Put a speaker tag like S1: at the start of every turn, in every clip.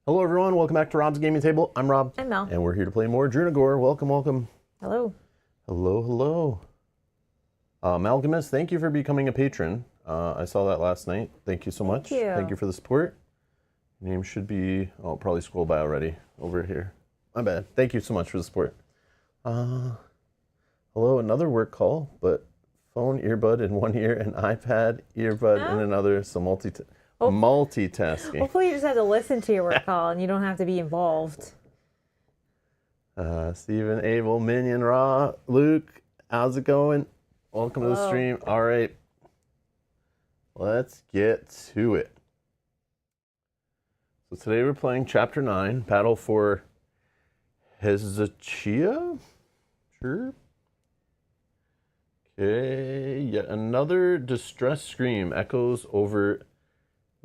S1: Hello everyone, welcome back to Rob's Gaming Table. I'm Rob.
S2: I'm Mel.
S1: And we're here to play more Drunagor. Welcome, welcome.
S2: Hello.
S1: Hello, hello. Malcolmus, thank you for becoming a patron. I saw that last night. Thank you so much.
S2: Thank you.
S1: Thank you for the support. Your name should be, I'll probably scroll by already over here. My bad. Thank you so much for the support. Hello, another work call, but phone earbud in one ear and iPad earbud in another, so multitasking.
S2: Hopefully you just have to listen to your work call and you don't have to be involved.
S1: Stephen, Abel, Minion, Raw, Luke, how's it going? Welcome to the stream. All right, let's get to it. So today we're playing Chapter 9, Battle for Hezekiah? Sure. Okay, yet another distress scream echoes over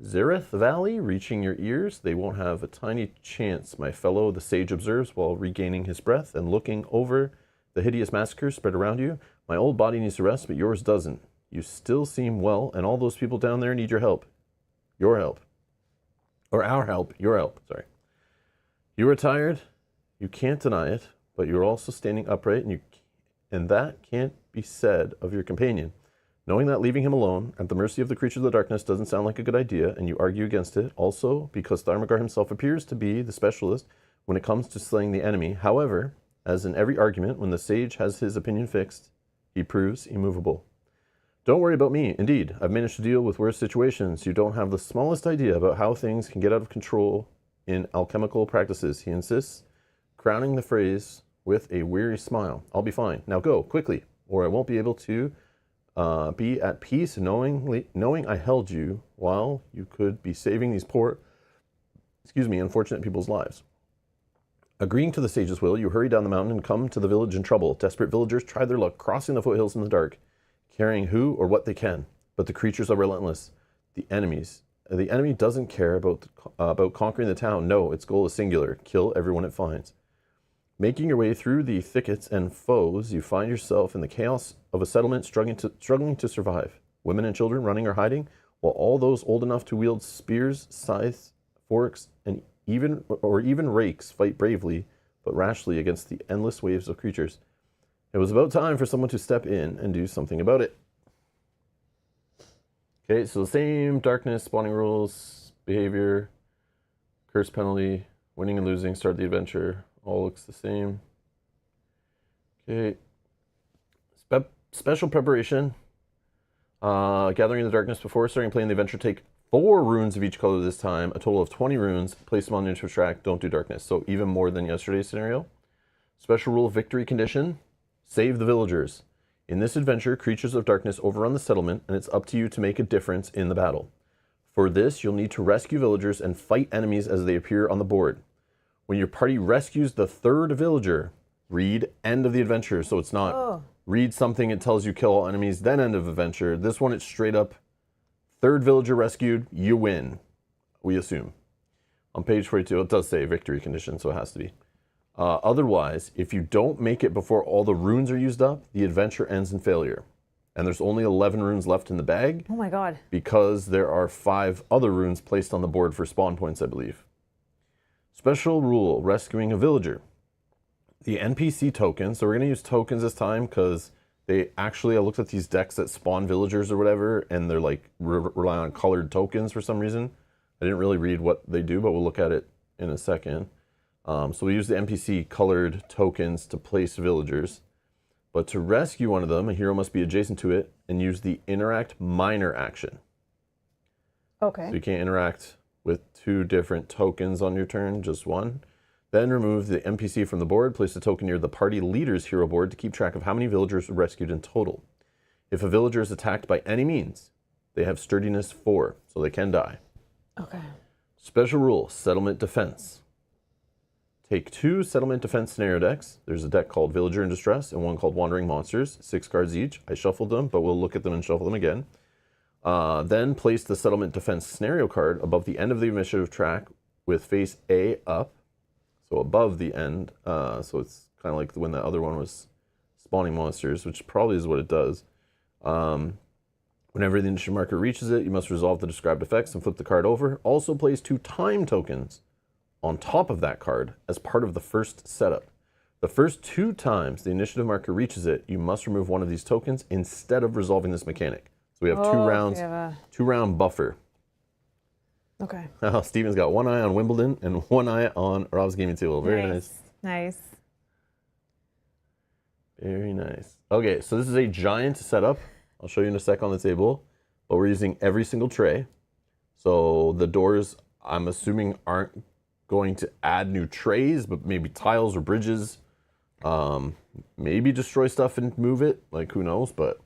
S1: Zereth Valley, reaching your ears. They won't have a tiny chance, my fellow, the sage observes while regaining his breath and looking over the hideous massacre spread around you. My old body needs to rest, but yours doesn't. You still seem well, and all those people down there need your help. Your help. Or our help. Your help, sorry. You are tired. You can't deny it, but you're also standing upright, and that can't be said of your companion. Knowing that leaving him alone, at the mercy of the creature of the darkness, doesn't sound like a good idea, and you argue against it, also because Tharmagar himself appears to be the specialist when it comes to slaying the enemy. However, as in every argument, when the sage has his opinion fixed, he proves immovable. Don't worry about me. Indeed, I've managed to deal with worse situations. You don't have the smallest idea about how things can get out of control in alchemical practices, he insists, crowning the phrase with a weary smile. I'll be fine. Now go, quickly, or I won't be able to be at peace knowing I held you while you could be saving these poor, unfortunate people's lives. Agreeing to the sage's will, you hurry down the mountain and come to the village in trouble. Desperate villagers try their luck crossing the foothills in the dark, carrying who or what they can. But the creatures are relentless. The enemy doesn't care about conquering the town. No, its goal is singular. Kill everyone it finds. Making your way through the thickets and foes, you find yourself in the chaos of a settlement struggling to survive. Women and children running or hiding, while all those old enough to wield spears, scythes, forks, and even rakes fight bravely but rashly against the endless waves of creatures. It was about time for someone to step in and do something about it. Okay, so the same darkness, spawning rules, behavior, curse penalty, winning and losing, start the adventure. All looks the same. Okay. Special preparation. Gathering in the darkness before starting playing the adventure. Take 4 runes of each color this time. A total of 20 runes. Place them on the initiative track. Don't do darkness. So even more than yesterday's scenario. Special rule victory condition. Save the villagers. In this adventure, creatures of darkness overrun the settlement, and it's up to you to make a difference in the battle. For this, you'll need to rescue villagers and fight enemies as they appear on the board. When your party rescues the 3rd villager, read end of the adventure. So it's not read something, it tells you kill all enemies, then end of adventure. This one, it's straight up 3rd villager rescued, you win, we assume. On page 42, it does say victory condition, so it has to be. Otherwise, if you don't make it before all the runes are used up, the adventure ends in failure. And there's only 11 runes left in the bag.
S2: Oh my god.
S1: Because there are 5 other runes placed on the board for spawn points, I believe. Special rule, rescuing a villager. The NPC tokens, so we're going to use tokens this time because they actually, I looked at these decks that spawn villagers or whatever, and they're like rely on colored tokens for some reason. I didn't really read what they do, but we'll look at it in a second. So we use the NPC colored tokens to place villagers. But to rescue one of them, a hero must be adjacent to it and use the interact minor action.
S2: Okay.
S1: So you can't interact with 2 different tokens on your turn, just one. Then remove the NPC from the board, place the token near the party leader's hero board to keep track of how many villagers were rescued in total. If a villager is attacked by any means, they have sturdiness 4, so they can die.
S2: Okay.
S1: Special rule, settlement defense. Take 2 settlement defense scenario decks. There's a deck called Villager in Distress and one called Wandering Monsters, 6 cards each. I shuffled them, but we'll look at them and shuffle them again. Then place the settlement defense scenario card above the end of the initiative track with face A up, so above the end. So it's kind of like when the other one was spawning monsters, which probably is what it does. Whenever the initiative marker reaches it, you must resolve the described effects and flip the card over. Also place 2 time tokens on top of that card as part of the first setup. The first 2 times the initiative marker reaches it, you must remove one of these tokens instead of resolving this mechanic. So we have 2 rounds, 2-round buffer.
S2: Okay.
S1: Oh, Steven's got 1 eye on Wimbledon and 1 eye on Rob's Gaming Table. Very nice.
S2: Nice.
S1: Very nice. Okay, so this is a giant setup. I'll show you in a sec on the table, but we're using every single tray. So the doors, I'm assuming, aren't going to add new trays, but maybe tiles or bridges. Maybe destroy stuff and move it, like who knows, but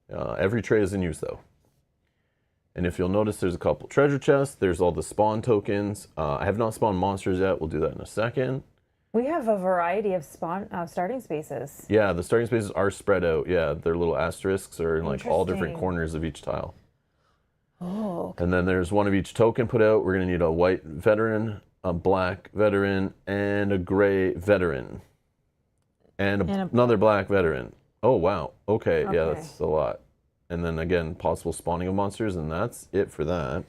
S1: every tray is in use though. And if you'll notice, there's a couple treasure chests. There's all the spawn tokens. I have not spawned monsters yet. We'll do that in a second.
S2: We have a variety of starting spaces.
S1: Yeah, the starting spaces are spread out. Yeah, their little asterisks are in like all different corners of each tile.
S2: Oh. Okay.
S1: And then there's 1 of each token put out. We're going to need a white veteran, a black veteran, and a gray veteran. And another black veteran. Oh, wow. Okay, yeah, that's a lot. And then again, possible spawning of monsters, and that's it for that.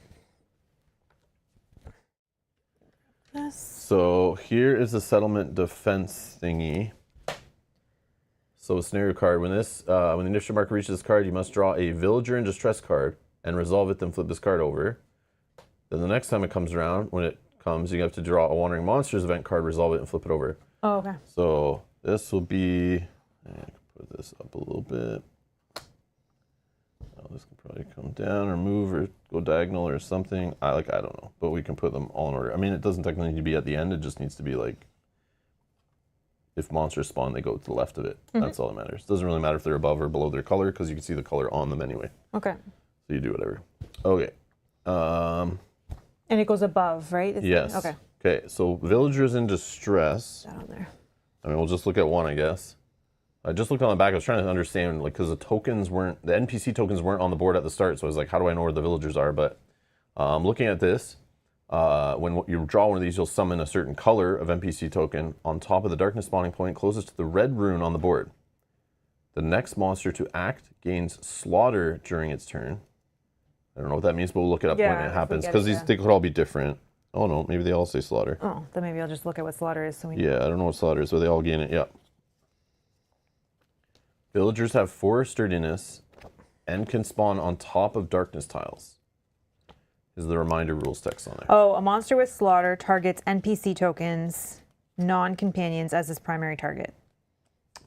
S2: Yes.
S1: So here is the settlement defense thingy. So a scenario card. When the initiative marker reaches this card, you must draw a villager in distress card and resolve it, then flip this card over. Then the next time it comes around, when it comes, you have to draw a wandering monsters event card, resolve it, and flip it over.
S2: Oh, okay. So
S1: this will be, I can put this up a little bit. Oh, this can probably come down or move or go diagonal or something. I don't know, but we can put them all in order. I mean, it doesn't technically need to be at the end. It just needs to be like, if monsters spawn, they go to the left of it. That's all that matters. It doesn't really matter if they're above or below their color because you can see the color on them anyway.
S2: Okay.
S1: So you do whatever. Okay.
S2: And it goes above, right?
S1: Yes.
S2: Okay.
S1: Okay, so villagers in distress.
S2: That on there.
S1: I mean, we'll just look at 1, I guess. I just looked on the back. I was trying to understand, like, because the NPC tokens weren't on the board at the start. So I was like, how do I know where the villagers are? But looking at this, when you draw one of these, you'll summon a certain color of NPC token on top of the darkness spawning point closest to the red rune on the board. The next monster to act gains slaughter during its turn. I don't know what that means, but we'll look it up when it happens because they could all be different. Oh no, maybe they all say slaughter.
S2: Oh, then maybe I'll just look at what slaughter is. So we know.
S1: Yeah, I don't know what slaughter is, but they all gain it. Yeah. Villagers have 4 sturdiness and can spawn on top of darkness tiles. Is the reminder rules text on there?
S2: Oh, a monster with slaughter targets NPC tokens, non-companions as its primary target.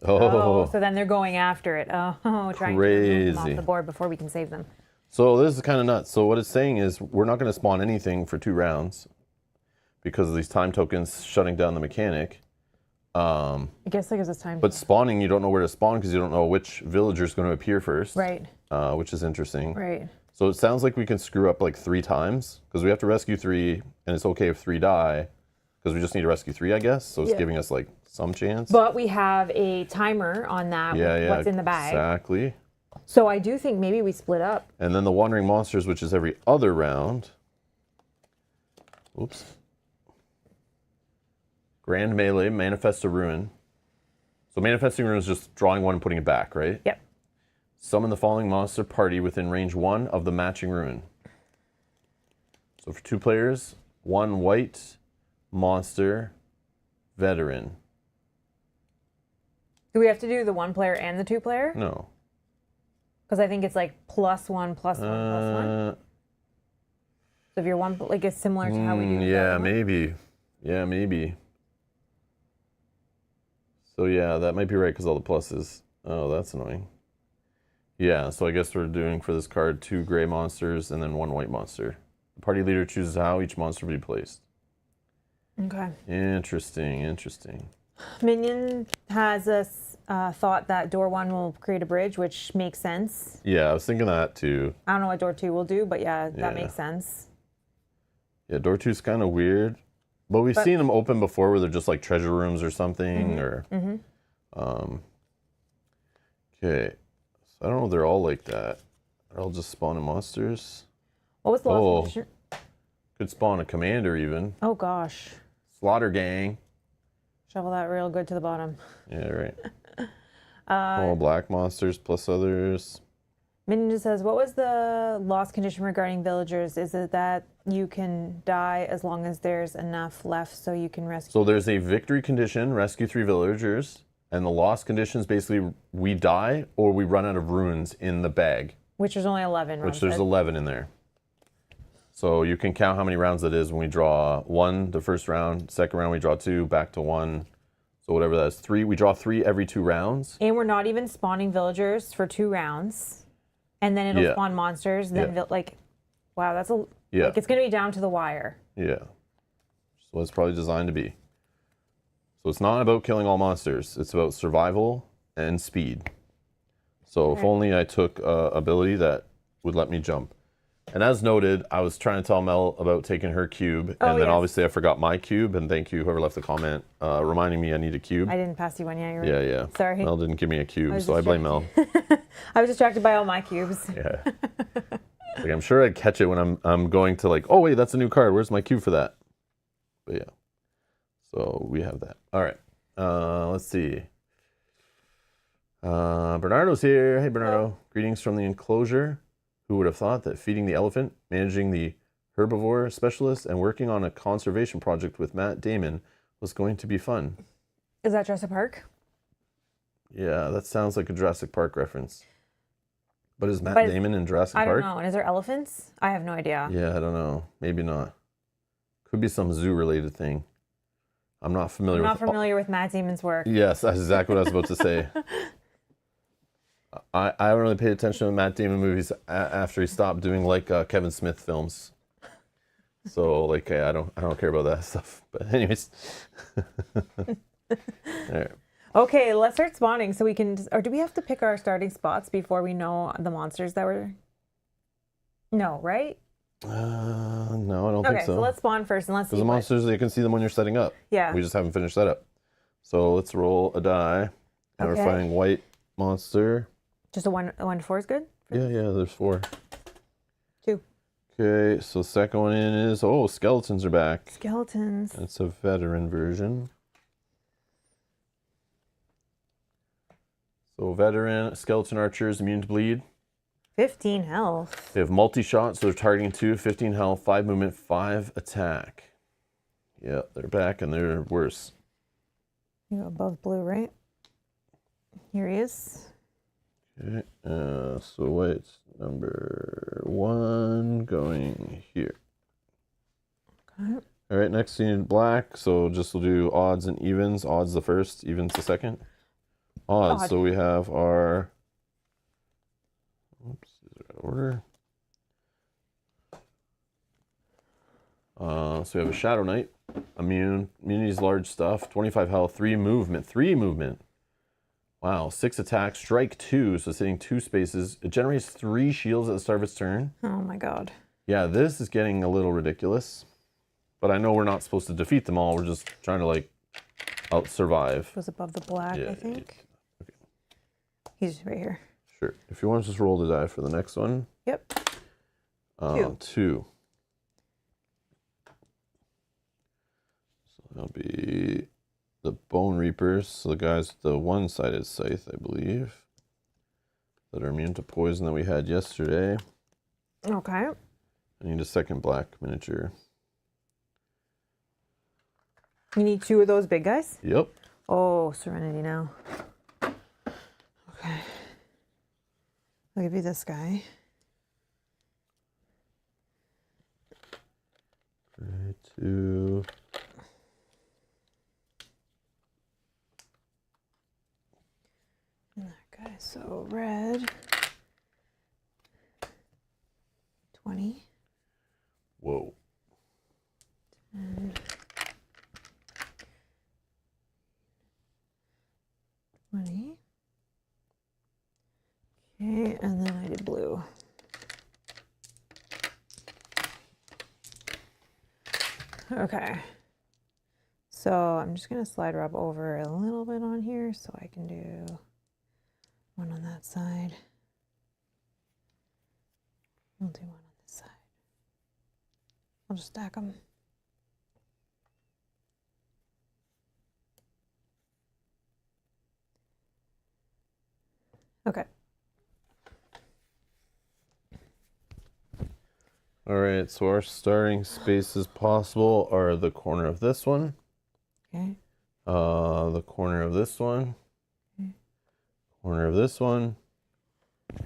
S1: Oh,
S2: so then they're going after it. Oh, trying to remove them off the board before we can save them.
S1: So this is kind of nuts. So what it's saying is we're not going to spawn anything for 2 rounds because of these time tokens shutting down the mechanic.
S2: I guess that gives us time.
S1: But spawning, you don't know where to spawn because you don't know which villager is going to appear first.
S2: Right.
S1: Which is interesting.
S2: Right.
S1: So it sounds like we can screw up like 3 times because we have to rescue 3, and it's okay if 3 die because we just need to rescue 3, I guess. So it's giving us like some chance.
S2: But we have a timer on that. With what's in the bag.
S1: Exactly.
S2: So I do think maybe we split up.
S1: And then the wandering monsters, which is every other round. Oops. Grand melee, manifest a ruin. So manifesting ruin is just drawing one and putting it back, right?
S2: Yep.
S1: Summon the following monster party within range 1 of the matching ruin. So for 2 players, 1 white monster veteran.
S2: Do we have to do the 1 player and the 2 player?
S1: No.
S2: Because I think it's like +1, +1, +1. So if you're 1, like it's similar to how we do.
S1: Yeah, maybe. Yeah, maybe. So yeah, that might be right because all the pluses. Oh, that's annoying. Yeah, so I guess we're doing for this card 2 gray monsters and then 1 white monster. The party leader chooses how each monster will be placed.
S2: Okay.
S1: Interesting, interesting.
S2: Minion has a thought that door 1 will create a bridge, which makes sense.
S1: Yeah, I was thinking that too.
S2: I don't know what door 2 will do, but yeah, that makes sense.
S1: Yeah, door 2 is kind of weird. But we've seen them open before where they're just like treasure rooms or something. Okay. So I don't know if they're all like that. They're all just spawning monsters.
S2: What was the last condition?
S1: Could spawn a commander even.
S2: Oh gosh.
S1: Slaughter gang.
S2: Shovel that real good to the bottom.
S1: Yeah, right. All black monsters plus others.
S2: Ninja says, what was the lost condition regarding villagers? Is it that you can die as long as there's enough left so you can rescue?
S1: So there's a victory condition, rescue 3 villagers, and the lost condition is basically we die or we run out of runes in the bag.
S2: Which there's only 11.
S1: Which there's 11 in there. So you can count how many rounds that is when we draw 1 the first round, second round we draw 2, back to 1. So whatever that is, 3. We draw 3 every 2 rounds.
S2: And we're not even spawning villagers for 2 rounds. And then it'll spawn monsters. Then wow, that's like it's gonna be down to the wire.
S1: Yeah. So it's probably designed to be. So it's not about killing all monsters. It's about survival and speed. So if only I took a ability that would let me jump. And as noted, I was trying to tell Mel about taking her cube, and then obviously I forgot my cube. And thank you whoever left the comment reminding me I need a cube.
S2: I didn't pass you one yet. You're right.
S1: Yeah.
S2: Sorry.
S1: Mel didn't give me a cube, so I blame Mel.
S2: I was distracted by all my cubes.
S1: Yeah. Like I'm sure I'd catch it when I'm going to like, oh wait, that's a new card. Where's my cube for that? But yeah. So we have that. All right. Let's see. Bernardo's here. Hey Bernardo. Greetings from the enclosure. Who would have thought that feeding the elephant, managing the herbivore specialist, and working on a conservation project with Matt Damon was going to be fun?
S2: Is that Jurassic Park?
S1: Yeah, that sounds like a Jurassic Park reference. But is Matt Damon in Jurassic Park?
S2: I don't know. And is there elephants? I have no idea.
S1: Yeah, I don't know. Maybe not. Could be some zoo-related thing. I'm not familiar
S2: with Matt Damon's work.
S1: Yes, that's exactly what I was about to say. I haven't really paid attention to Matt Damon movies after he stopped doing like Kevin Smith films. So like I don't care about that stuff. But anyways. All right.
S2: Okay, let's start spawning so we can or do we have to pick our starting spots before we know the monsters that we're No, right?
S1: No, I don't think so.
S2: Okay, so let's spawn first and let's see.
S1: Because the monsters, you can see them when you're setting up.
S2: Yeah.
S1: We just haven't finished setup. So let's roll a die. And we're fighting white monster.
S2: Just a 1 to 4 is good?
S1: Yeah, there's 4.
S2: 2.
S1: Okay, so second one in is, skeletons are back.
S2: Skeletons.
S1: It's a veteran version. So veteran, skeleton archers, immune to bleed.
S2: 15 health.
S1: They have multi-shot, so they're targeting 2, 15 health, 5 movement, 5 attack. Yeah, they're back and they're worse.
S2: You go above blue, right? Here he is.
S1: Okay, so white's number 1 going here.
S2: Okay.
S1: All right, next you need black, so we'll do odds and evens. Odds the first, evens the second. Odds, so we have our, oops, is there an order? So we have a Shadow Knight, immunities large stuff, 25 health, 3 movement. Wow, 6 attacks, strike 2, so it's hitting 2 spaces. It generates 3 shields at the start of its turn.
S2: Oh my god.
S1: Yeah, this is getting a little ridiculous. But I know we're not supposed to defeat them all. We're just trying to like out survive.
S2: It was above the black, I think.
S1: Yeah. Okay.
S2: He's right here.
S1: Sure. If you want to just roll the die for the next one.
S2: Yep.
S1: 2. So that'll be the Bone Reapers, so the guys with the one-sided scythe, I believe, that are immune to poison that we had yesterday.
S2: Okay.
S1: I need a second black miniature.
S2: You need 2 of those big guys?
S1: Yep.
S2: Oh, Serenity now. Okay. I'll give you this guy.
S1: Right, 2.
S2: And that guy, so red. 20.
S1: Whoa.
S2: 10. 20. Okay, and then I did blue. Okay. So I'm just going to slide rub over a little bit on here so I can do one on that side. I'll do one on this side. I'll just stack them. Okay.
S1: All right, so our starting spaces possible are the corner of this one,
S2: Okay.
S1: the corner of this one, corner of this one,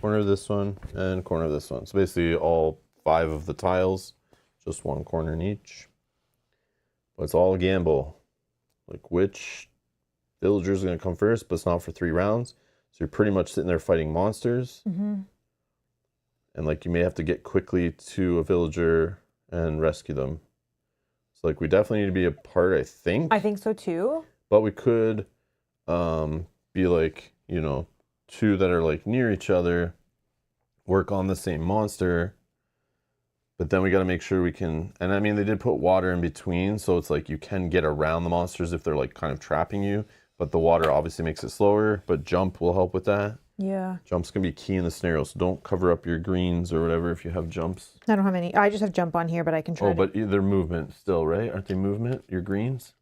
S1: corner of this one, and corner of this one. So basically all 5 of the tiles, just one corner in each. But it's all a gamble. Like which villager is going to come first, but it's not for 3 rounds. So you're pretty much sitting there fighting monsters.
S2: Mm-hmm.
S1: And like you may have to get quickly to a villager and rescue them. So like we definitely need to be apart, I think.
S2: I think so too.
S1: But we could be like, 2 that are like near each other, work on the same monster. But then we got to make sure we can, and I mean, they did put water in between, so it's like you can get around the monsters if they're like kind of trapping you. But the water obviously makes it slower, but jump will help with that.
S2: Yeah.
S1: Jump's going to be key in the scenario, so don't cover up your greens or whatever if you have jumps.
S2: I don't have any. I just have jump on here, but I can try.
S1: Oh, but they're movement still, right? Aren't they movement, your greens?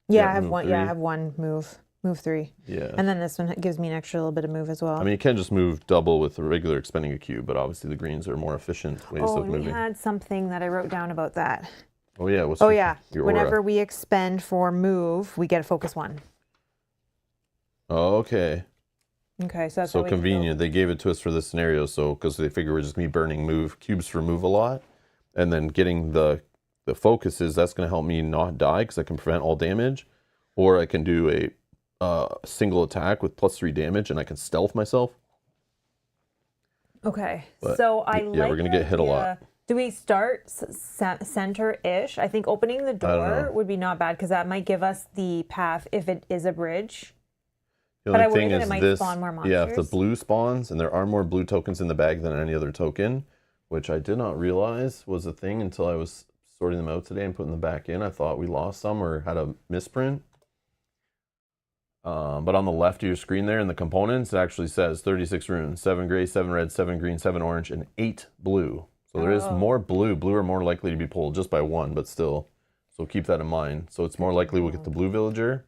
S2: Yeah, I have
S1: move
S2: one.
S1: 3.
S2: Yeah, I have one move. Move 3.
S1: Yeah.
S2: And then this one gives me an extra little bit of move as well.
S1: I mean, you can just move double with a regular expending a cube, but obviously the greens are more efficient ways of
S2: and
S1: moving.
S2: we had something that I wrote down about that.
S1: Oh, yeah. Your
S2: Whenever
S1: aura?
S2: we expend for move, we get a focus 1.
S1: Oh, okay.
S2: Okay, so that's
S1: So
S2: how we can
S1: convenient. They gave it to us for this scenario, so because they figure we're just gonna be burning move cubes for move a lot, and then getting the focuses. That's gonna help me not die because I can prevent all damage, or I can do a single attack with +3 damage, and I can stealth myself.
S2: Okay,
S1: But,
S2: so
S1: we're gonna get hit a lot.
S2: Do we start center-ish? I think opening the door would be not bad because that might give us the path if it is a bridge.
S1: The
S2: But I
S1: only
S2: worry
S1: thing
S2: that
S1: is
S2: it might
S1: this,
S2: spawn more
S1: yeah, if the
S2: monsters.
S1: blue spawns, and there are more blue tokens in the bag than any other token, which I did not realize was a thing until I was sorting them out today and putting them back in. I thought we lost some or had a misprint. But on the left of your screen there in the components, it actually says 36 runes, 7 gray, 7 red, 7 green, 7 orange, and 8 blue. So there is more blue. Blue are more likely to be pulled just by 1, but still. So keep that in mind. So it's more likely we'll get the blue villager,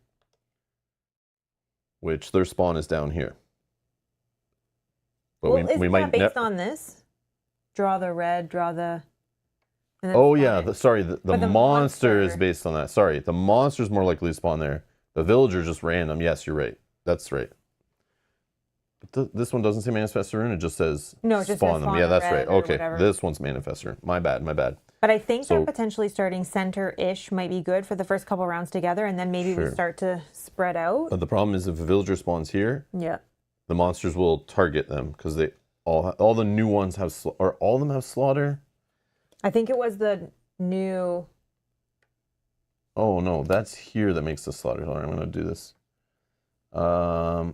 S1: which their spawn is down here. But
S2: Well,
S1: we might
S2: based on this? Draw the red, draw the... and then
S1: Oh
S2: spawn
S1: yeah,
S2: it.
S1: the monster is based on that. Sorry, the monster's more likely to spawn there. The villager's just random. Yes, you're right. That's right. But this one doesn't say Manifestor Rune. It just says
S2: No, it just
S1: spawn
S2: says
S1: them.
S2: spawn
S1: Yeah,
S2: a
S1: that's
S2: red
S1: right.
S2: or
S1: Okay,
S2: whatever.
S1: this one's Manifestor. My bad.
S2: But I think
S1: So-
S2: that potentially starting center-ish might be good for the first couple rounds together, and then maybe we
S1: Sure.
S2: start to spread out.
S1: But the problem is if a villager spawns here,
S2: Yeah.
S1: the monsters will target them because they all the new ones have or all of them have slaughter.
S2: I think it was the new...
S1: Oh no, that's here that makes the slaughter. Hold on, I'm gonna do this. The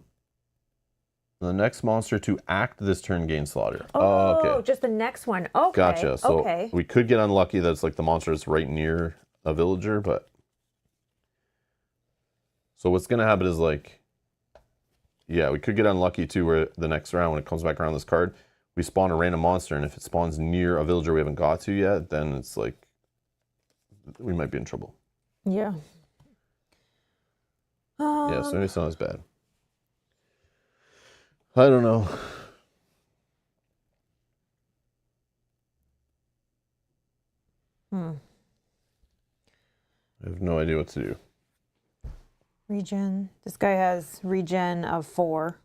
S1: next monster to act this turn gains slaughter.
S2: Oh,
S1: Okay.
S2: just the next one. Okay.
S1: Gotcha. So
S2: okay.
S1: we could get unlucky that it's like the monster is right near a villager, but so what's gonna happen is like, yeah, we could get unlucky too, where the next round when it comes back around this card, we spawn a random monster, and if it spawns near a villager we haven't got to yet, then it's like we might be in trouble.
S2: Yeah.
S1: Yeah, so maybe it's not as bad. I don't know. I have no idea what to do.
S2: Regen. This guy has regen of 4.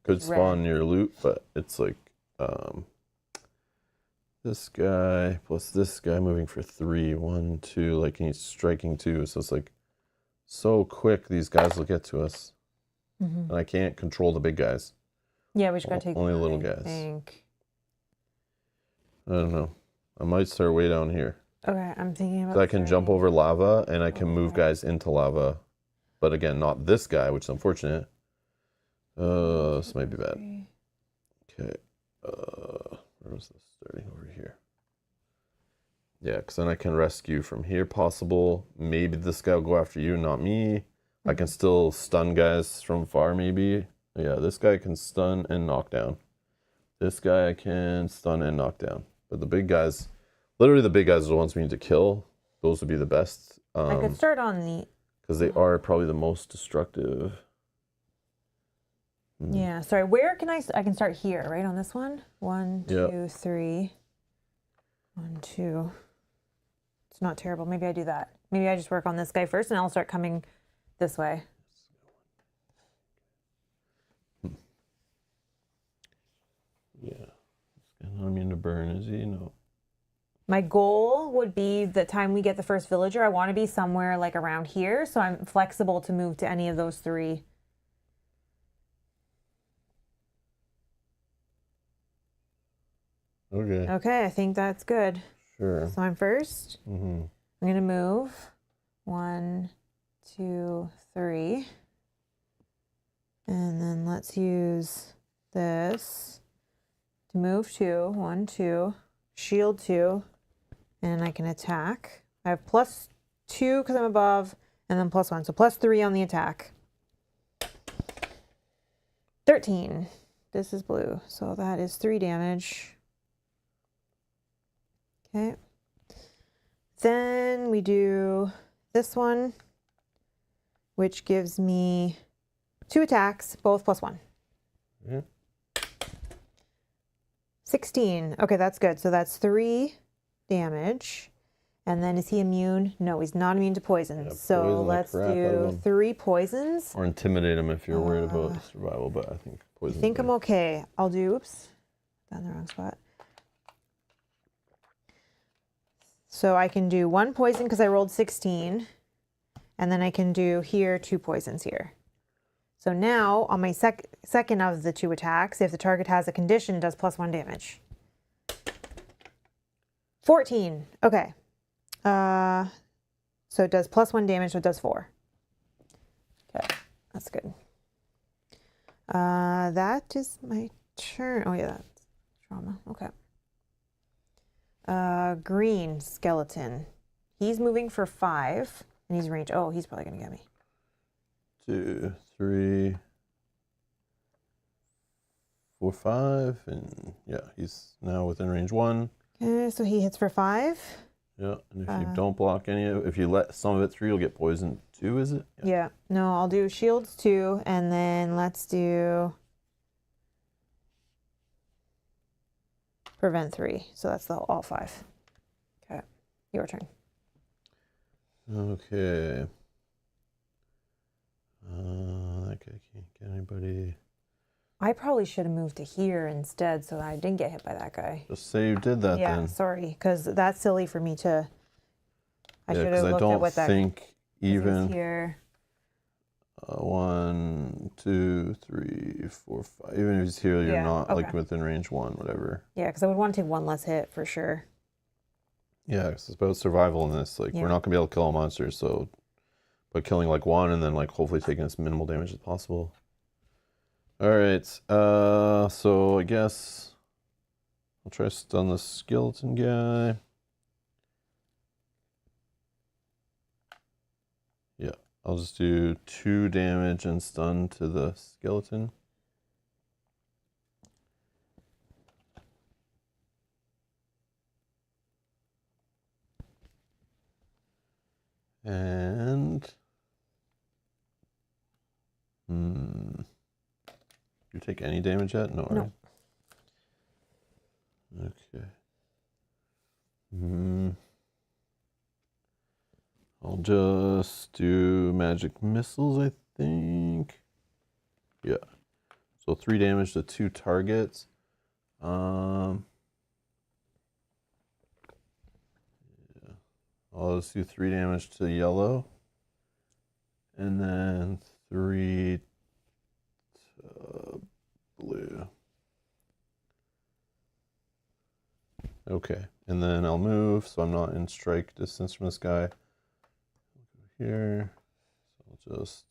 S1: Could spawn near loot, but it's like this guy plus this guy moving for 3, 1, 2, like he's striking 2, so it's like so quick these guys will get to us. And I can't control the big guys.
S2: Yeah, we just gotta take
S1: only
S2: one,
S1: little
S2: I
S1: guys.
S2: think.
S1: I don't know. I might start way down here.
S2: Okay, I'm thinking about.
S1: So I can jump over lava and I can move guys into lava. But again, not this guy, which is unfortunate. This might be bad. Okay. Where was this? Starting over here. Yeah, because then I can rescue from here, possible. Maybe this guy will go after you, not me. I can still stun guys from far, maybe. Yeah, this guy can stun and knock down. This guy I can stun and knock down. But the big guys, literally the big guys are the ones we need to kill. Those would be the best.
S2: I could start on the...
S1: Because they are probably the most destructive.
S2: Yeah, sorry. Where can I can start here, right on this one? 1, 2, 3. 1, 2. It's not terrible. Maybe I do that. Maybe I just work on this guy first and I'll start coming this way.
S1: Yeah. He's not immune to burn, is he? No.
S2: My goal would be the time we get the first villager, I want to be somewhere like around here, so I'm flexible to move to any of those 3.
S1: Okay.
S2: Okay, I think that's good.
S1: Sure.
S2: So I'm first.
S1: Mm-hmm.
S2: I'm going to move 1, 2, 3. And then let's use this to move 2. 1, 2. Shield 2. And I can attack. I have +2 because I'm above, and then +1. So +3 on the attack. 13. This is blue. So that is 3 damage. Okay. Then we do this one, which gives me 2 attacks, both +1.
S1: Yeah.
S2: 16. Okay, that's good. So that's 3 damage. And then is he immune? No, he's not immune to poison.
S1: Yeah,
S2: so
S1: poison the
S2: let's
S1: crap out of
S2: do
S1: him.
S2: 3 poisons.
S1: Or intimidate him if you're worried about survival, but I think
S2: I
S1: poison.
S2: think I'm okay. I'll do, oops, down the wrong spot. So I can do 1 poison because I rolled 16. And then I can do here 2 poisons here. So now on my second of the 2 attacks, if the target has a condition, it does +1 damage. 14. Okay. So it does +1 damage, so it does 4. Okay, that's good. That is my turn. Oh yeah, that's trauma. Okay. Green skeleton. He's moving for 5, and he's range. Oh, he's probably gonna get me.
S1: 2, 3, 4, 5, and yeah, he's now within range 1.
S2: Okay, so he hits for 5.
S1: Yeah, and if you don't block any of it, if you let some of it through, you'll get poisoned too, is it?
S2: Yeah. No, I'll do shields 2, and then let's do prevent 3. So that's all 5. Okay, your turn.
S1: Okay. That guy can't get anybody.
S2: I probably should have moved to here instead so I didn't get hit by that guy.
S1: Just say you did that
S2: Yeah,
S1: then.
S2: sorry, because that's silly for me to. I should have
S1: because I
S2: looked
S1: don't
S2: at what that.
S1: think even
S2: Here.
S1: 1, 2, 3, 4, 5. Even if he's here, you're
S2: Yeah,
S1: not like
S2: okay.
S1: within range 1, whatever.
S2: Yeah, because I would want to take 1 less hit for sure.
S1: Yeah, 'cause it's about survival in this. Like
S2: Yeah.
S1: we're not gonna be able to kill all monsters, so but killing like 1 and then like hopefully taking as minimal damage as possible. All right, so I guess I'll try to stun the skeleton guy. Yeah, I'll just do 2 damage and stun to the skeleton. And you take any damage yet? No,
S2: No.
S1: right? Okay. I'll just do magic missiles, I think. Yeah. So 3 damage to 2 targets. Yeah. I'll just do 3 damage to yellow. And then 3 to blue. Okay, and then I'll move so I'm not in strike distance from this guy. I'll go here. So I'll just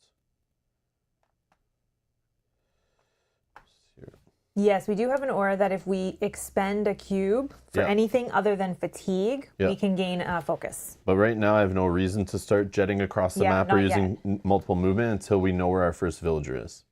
S1: here.
S2: Yes, we do have an aura that if we expend a cube for
S1: Yeah.
S2: anything other than fatigue,
S1: Yeah.
S2: we can gain focus.
S1: But right now I have no reason to start jetting across the
S2: Yeah,
S1: map or
S2: not
S1: using multiple movement until we know where our first villager is.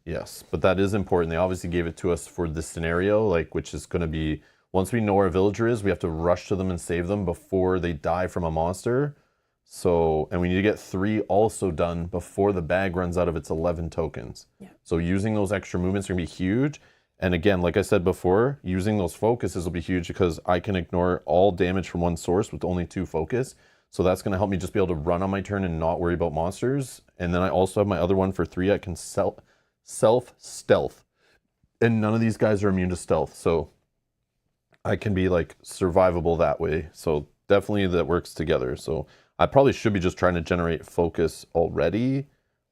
S1: Yes, but that is important. They obviously gave it to us for this scenario, like which is going to be once we know where our villager is, we have to rush to them and save them before they die from a monster. So, and we need to get 3 also done before the bag runs out of its 11 tokens.
S2: Yeah.
S1: So using those extra movements are going to be huge. And again, like I said before, using those focuses will be huge because I can ignore all damage from one source with only 2 focus. So that's going to help me just be able to run on my turn and not worry about monsters. And then I also have my other one for 3. I can self-stealth. And none of these guys are immune to stealth. So I can be like survivable that way. So definitely that works together. So I probably should be just trying to generate focus already.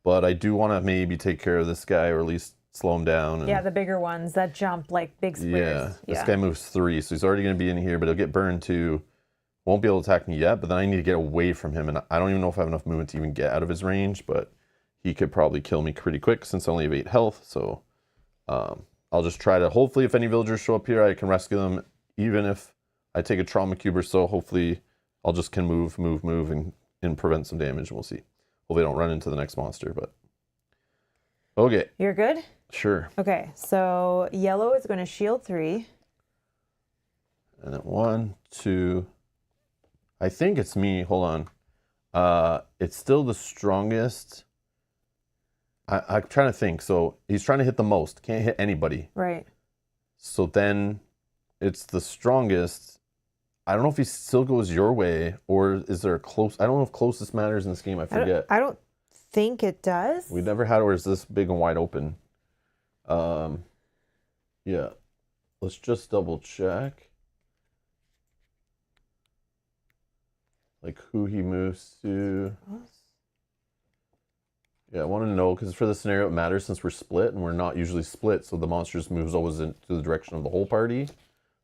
S1: But I do want to maybe take care of this guy or at least slow him down. And,
S2: yeah, the bigger ones that jump like big squares.
S1: yeah, this guy moves 3, so he's already going to be in here, but he'll get burned too. Won't be able to attack me yet, but then I need to get away from him, and I don't even know if I have enough movement to even get out of his range, but he could probably kill me pretty quick since I only have 8 health, so I'll just try to, hopefully if any villagers show up here, I can rescue them, even if I take a trauma cube or so. Hopefully I'll just can move, and prevent some damage, and we'll see. Hopefully I don't run into the next monster, but... Okay.
S2: You're good?
S1: Sure.
S2: Okay, so yellow is going to shield 3.
S1: And then 1, 2... I think it's me. Hold on. It's still the strongest. I'm trying to think. So he's trying to hit the most. Can't hit anybody.
S2: Right.
S1: So then it's the strongest. I don't know if he still goes your way or is there a close. I don't know if closest matters in this game. I forget.
S2: I don't think it does.
S1: We've never had where it's this big and wide open. Yeah. Let's just double check. Like who he moves to. Yeah, I want to know because for the scenario it matters since we're split and we're not usually split, so the monster just moves always into the direction of the whole party.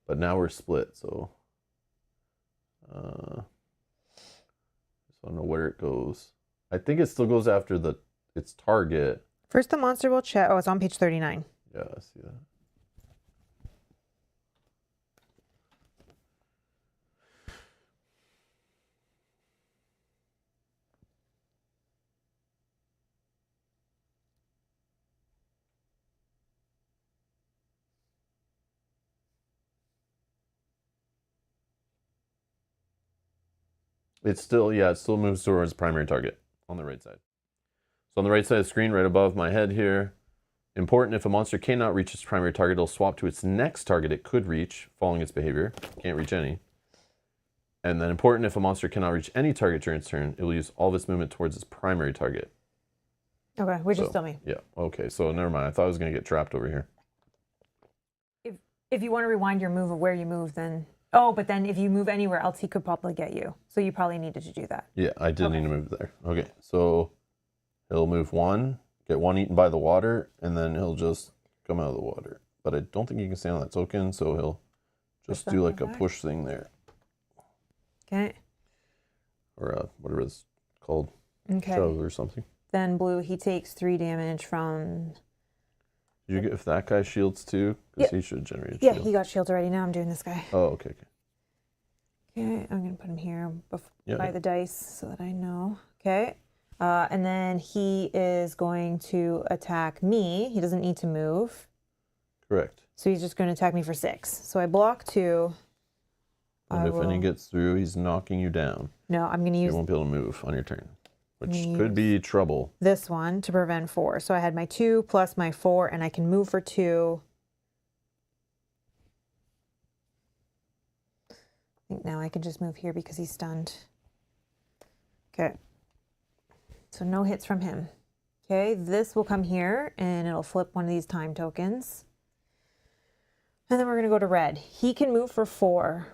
S1: But now we're split, so I don't know where it goes. I think it still goes after its target.
S2: First the monster will check. Oh, it's on page 39.
S1: Yeah, I see that. It still moves towards primary target on the right side. So on the right side of the screen, right above my head here, important, if a monster cannot reach its primary target, it'll swap to its next target it could reach, following its behavior. Can't reach any. And then important, if a monster cannot reach any target during its turn, it will use all of its movement towards its primary target.
S2: Okay, which is still me.
S1: Yeah, okay, so never mind. I thought I was going to get trapped over here.
S2: If you want to rewind your move of where you move, then... Oh, but then if you move anywhere else, he could probably get you. So you probably needed to do that.
S1: Yeah, I did need to move there. Okay, so he'll move 1, get 1 eaten by the water, and then he'll just come out of the water. But I don't think he can stay on that token, so he'll just do like a push thing there.
S2: Okay.
S1: Or whatever it's called.
S2: Okay.
S1: Shove or something.
S2: Then blue, he takes 3 damage from...
S1: Did you get if that guy shields too? Because he should generate a
S2: Yeah,
S1: shield.
S2: he got shields already. Now I'm doing this guy.
S1: Oh, okay.
S2: Okay, I'm going to put him here by the dice so that I know. Okay. And then he is going to attack me. He doesn't need to move.
S1: Correct.
S2: So he's just going to attack me for 6. So I block 2.
S1: And if any gets through, he's knocking you down.
S2: No, I'm going to use...
S1: You won't be able to move on your turn, which could be trouble.
S2: This one to prevent 4. So I had my 2 plus my 4, and I can move for 2. I think now I can just move here because he's stunned. Okay. So no hits from him. Okay, this will come here, and it'll flip one of these time tokens. And then we're going to go to red. He can move for 4.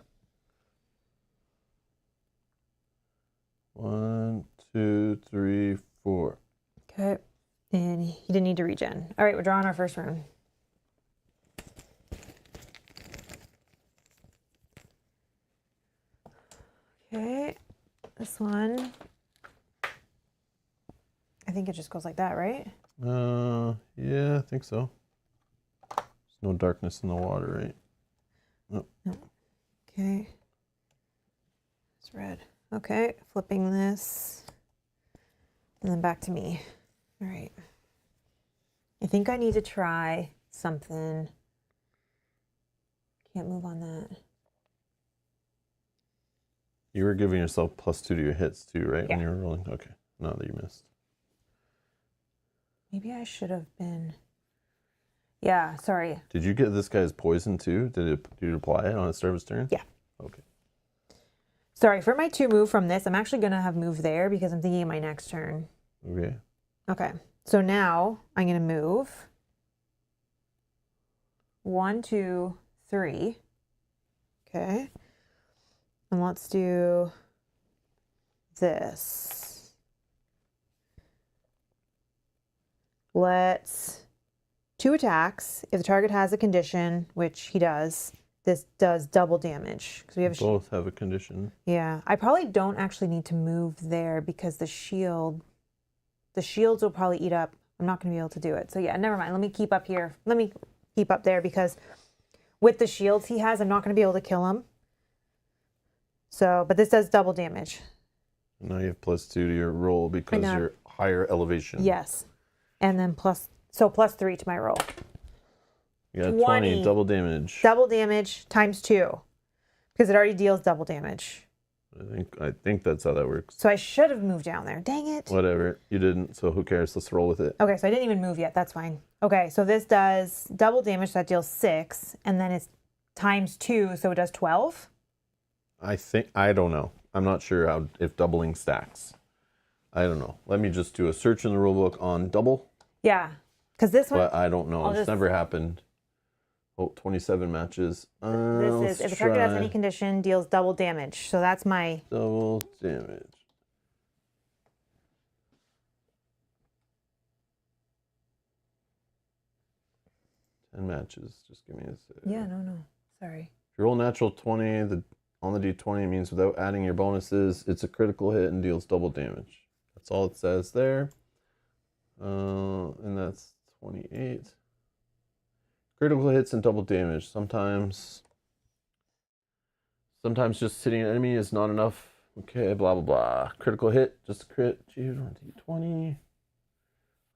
S1: 1, 2, 3, 4.
S2: Okay. And he didn't need to regen. All right, we're drawing our first rune. Okay. This one. I think it just goes like that, right?
S1: Yeah, I think so. There's no darkness in the water, right?
S2: No. Okay. It's red. Okay, flipping this. And then back to me. All right. I think I need to try something. Can't move on that.
S1: You were giving yourself +2 to your hits too, right?
S2: Yeah.
S1: When you were rolling? Okay. No, that you missed.
S2: Maybe I should have been... Yeah, sorry.
S1: Did you get this guy's poison too? Did you apply it on the start of his turn?
S2: Yeah.
S1: Okay.
S2: Sorry, for my 2 move from this, I'm actually going to have move there because I'm thinking of my next turn.
S1: Okay.
S2: Okay. So now I'm going to move 1, 2, 3. Okay. And let's do this. Let's 2 attacks. If the target has a condition, which he does, this does double damage. Because we have
S1: both have a condition.
S2: Yeah, I probably don't actually need to move there because the shields will probably eat up. I'm not going to be able to do it. So yeah, never mind. Let me keep up here. Let me keep up there because with the shields he has, I'm not going to be able to kill him. So, but this does double damage.
S1: Now you have +2 to your roll because you're higher elevation.
S2: Yes. And then plus 3 to my roll.
S1: You got 20 double damage.
S2: Double damage times 2 because it already deals double damage.
S1: I think that's how that works.
S2: So I should have moved down there. Dang it.
S1: Whatever. You didn't, so who cares? Let's roll with it.
S2: Okay, so I didn't even move yet. That's fine. Okay, so this does double damage, so that deals 6, and then it's times 2, so it does 12.
S1: I don't know. I'm not sure if doubling stacks. I don't know. Let me just do a search in the rulebook on double.
S2: Yeah, because this one.
S1: But I don't know. It's never happened. Oh, 27 matches.
S2: This is, if the target has any condition, deals double damage. So that's my...
S1: Double damage. And matches. Just give me a sec.
S2: Yeah, no. Sorry.
S1: If you roll natural 20 on the d20, it means without adding your bonuses, it's a critical hit and deals double damage. That's all it says there. And that's 28. Critical hits and double damage. Sometimes just hitting an enemy is not enough. Okay, blah, blah, blah. Critical hit, just a crit. D20.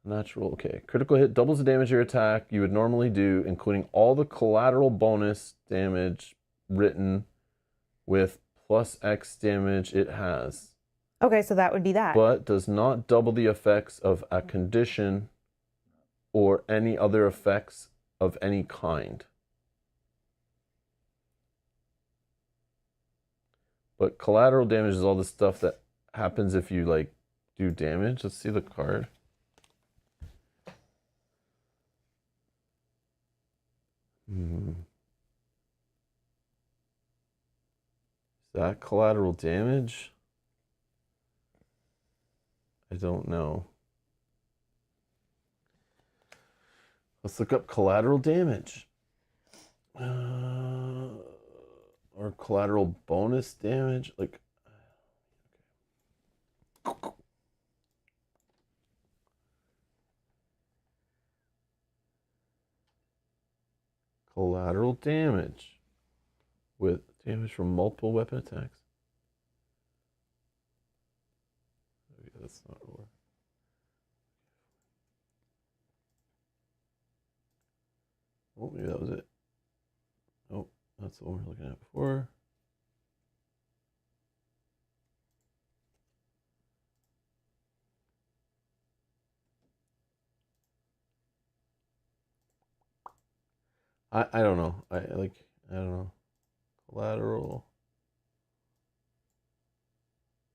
S1: Natural, okay. Critical hit doubles the damage of your attack you would normally do, including all the collateral bonus damage written with plus X damage it has.
S2: Okay, so that would be that.
S1: But does not double the effects of a condition or any other effects of any kind. But collateral damage is all the stuff that happens if you like do damage. Let's see the card. Is that collateral damage? I don't know. Let's look up collateral damage. Or collateral bonus damage. Like, collateral damage with damage from multiple weapon attacks. Okay, that's not work. Oh, maybe that was it. Oh, that's the one we're looking at before. I don't know. I don't know. Collateral.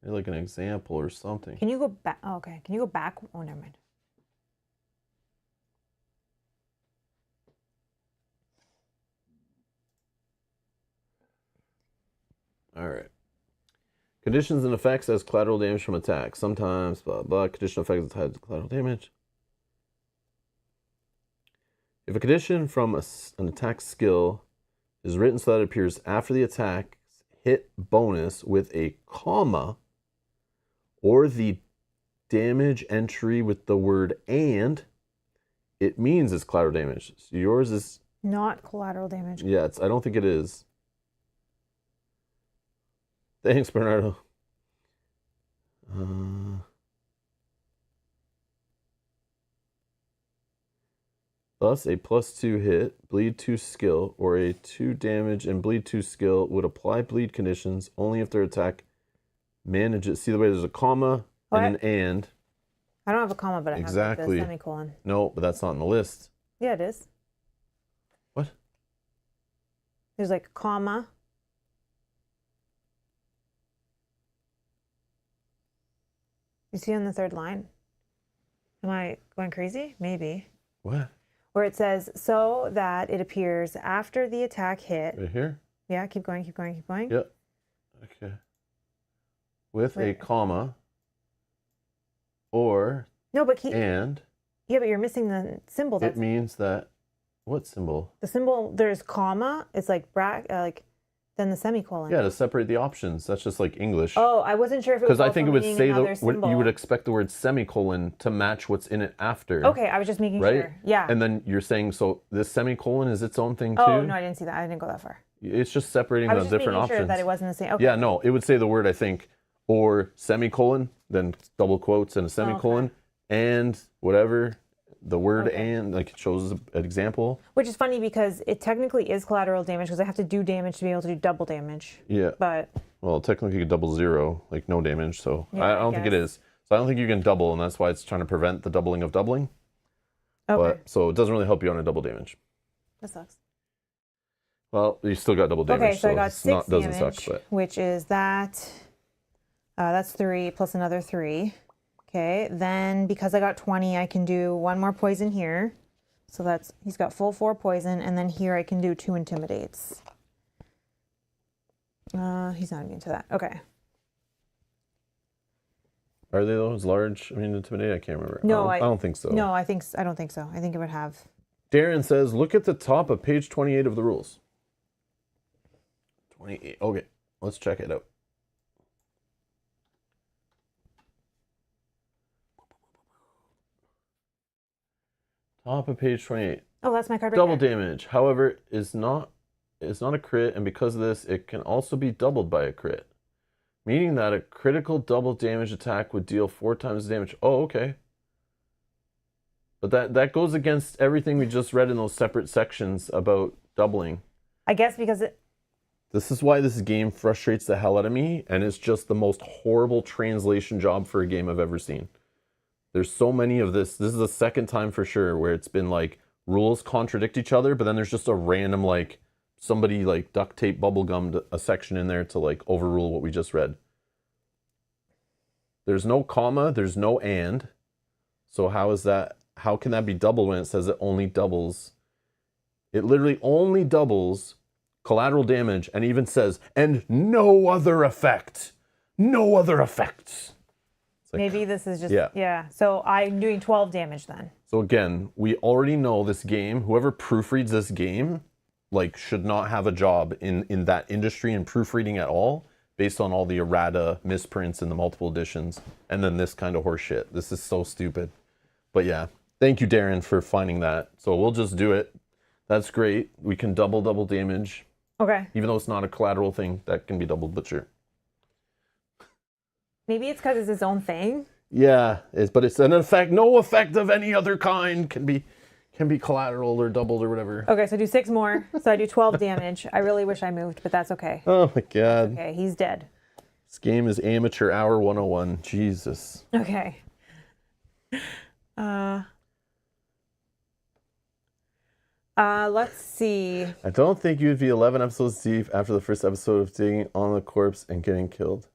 S1: Maybe like an example or something.
S2: Can you go back? Oh, okay. Can you go back? Oh, never mind.
S1: All right. Conditions and effects as collateral damage from attack. Sometimes, blah, blah. Conditional effects is tied to collateral damage. If a condition from an attack skill is written so that it appears after the attack's hit bonus with a comma or the damage entry with the word and, it means it's collateral damage. So yours is...
S2: Not collateral damage.
S1: Yeah, I don't think it is. Thanks, Bernardo. Thus, a +2 hit, bleed 2 skill, or a 2 damage and bleed 2 skill would apply bleed conditions only if their attack manages. See the way there's a comma and an and.
S2: I don't have a comma, but I
S1: exactly.
S2: have like a semicolon.
S1: No, but that's not in the list.
S2: Yeah, it is.
S1: What?
S2: There's like a comma. You see on the third line? Am I going crazy? Maybe.
S1: What?
S2: Where it says, so that it appears after the attack hit.
S1: Right here?
S2: Yeah, keep going, keep going, keep going.
S1: Yep. Okay. With a comma or
S2: No, but
S1: and.
S2: Yeah, but you're missing the symbol.
S1: It means that, what symbol?
S2: The symbol, there's comma. It's like then the semicolon.
S1: Yeah, to separate the options. That's just like English.
S2: Oh, I wasn't sure if it was
S1: because I think it would say you would expect the word semicolon to match what's in it after.
S2: Okay, I was just making sure. Yeah.
S1: And then you're saying, so this semicolon is its own thing too?
S2: Oh, no, I didn't see that. I didn't go that far.
S1: It's just separating the different options. I was just making sure
S2: that it wasn't the same. Okay.
S1: Yeah, no, it would say the word, I think, or semicolon, then double quotes and a semicolon, and whatever. The word and, like, it shows an example.
S2: Which is funny because it technically is collateral damage because I have to do damage to be able to do double damage.
S1: Yeah.
S2: But.
S1: Well, technically you could double 0, like no damage, so yeah, I don't think it is. So I don't think you can double, and that's why it's trying to prevent the doubling of doubling.
S2: Okay.
S1: So it doesn't really help you on a double damage.
S2: That sucks.
S1: Well, you still got double damage.
S2: Okay, so I got 6 damage,
S1: doesn't suck,
S2: which is that. That's 3 plus another 3. Okay, then because I got 20, I can do 1 more poison here. So he's got full 4 poison, and then here I can do 2 intimidates. He's not immune to that. Okay.
S1: Are they those large? I mean, intimidate? I can't remember.
S2: No,
S1: I don't think so.
S2: No, I don't think so. I think it would have.
S1: Darren says, look at the top of page 28 of the rules. 28. Okay, let's check it out. Top of page 28.
S2: Oh, that's my card right
S1: Double
S2: there.
S1: damage, however, is not a crit, and because of this, it can also be doubled by a crit. Meaning that a critical double damage attack would deal 4 times the damage. Oh, okay. But that goes against everything we just read in those separate sections about doubling.
S2: I guess because
S1: This is why this game frustrates the hell out of me, and it's just the most horrible translation job for a game I've ever seen. There's so many of this. This is the second time for sure where it's been like rules contradict each other, but then there's just a random like somebody like duct tape bubble gummed a section in there to like overrule what we just read. There's no comma, there's no and. So how can that be doubled when it says it only doubles? It literally only doubles collateral damage and even says, and no other effect. No other effects. Like,
S2: maybe this is just, yeah. So I'm doing 12 damage then.
S1: So again, we already know this game. Whoever proofreads this game, like, should not have a job in that industry and proofreading at all, based on all the errata, misprints, and the multiple editions, and then this kind of horse shit. This is so stupid. But yeah, thank you, Darren, for finding that. So we'll just do it. That's great. We can double damage.
S2: Okay.
S1: Even though it's not a collateral thing, that can be doubled, but sure.
S2: Maybe it's because it's its own thing.
S1: Yeah, but it's an effect. No effect of any other kind can be collateral or doubled or whatever.
S2: Okay, so do 6 more. So I do 12 damage. I really wish I moved, but that's okay.
S1: Oh my god.
S2: Okay, he's dead.
S1: This game is amateur hour 101. Jesus.
S2: Okay. Let's see.
S1: I don't think you'd be 11 episodes deep after the first episode of digging on the corpse and getting killed.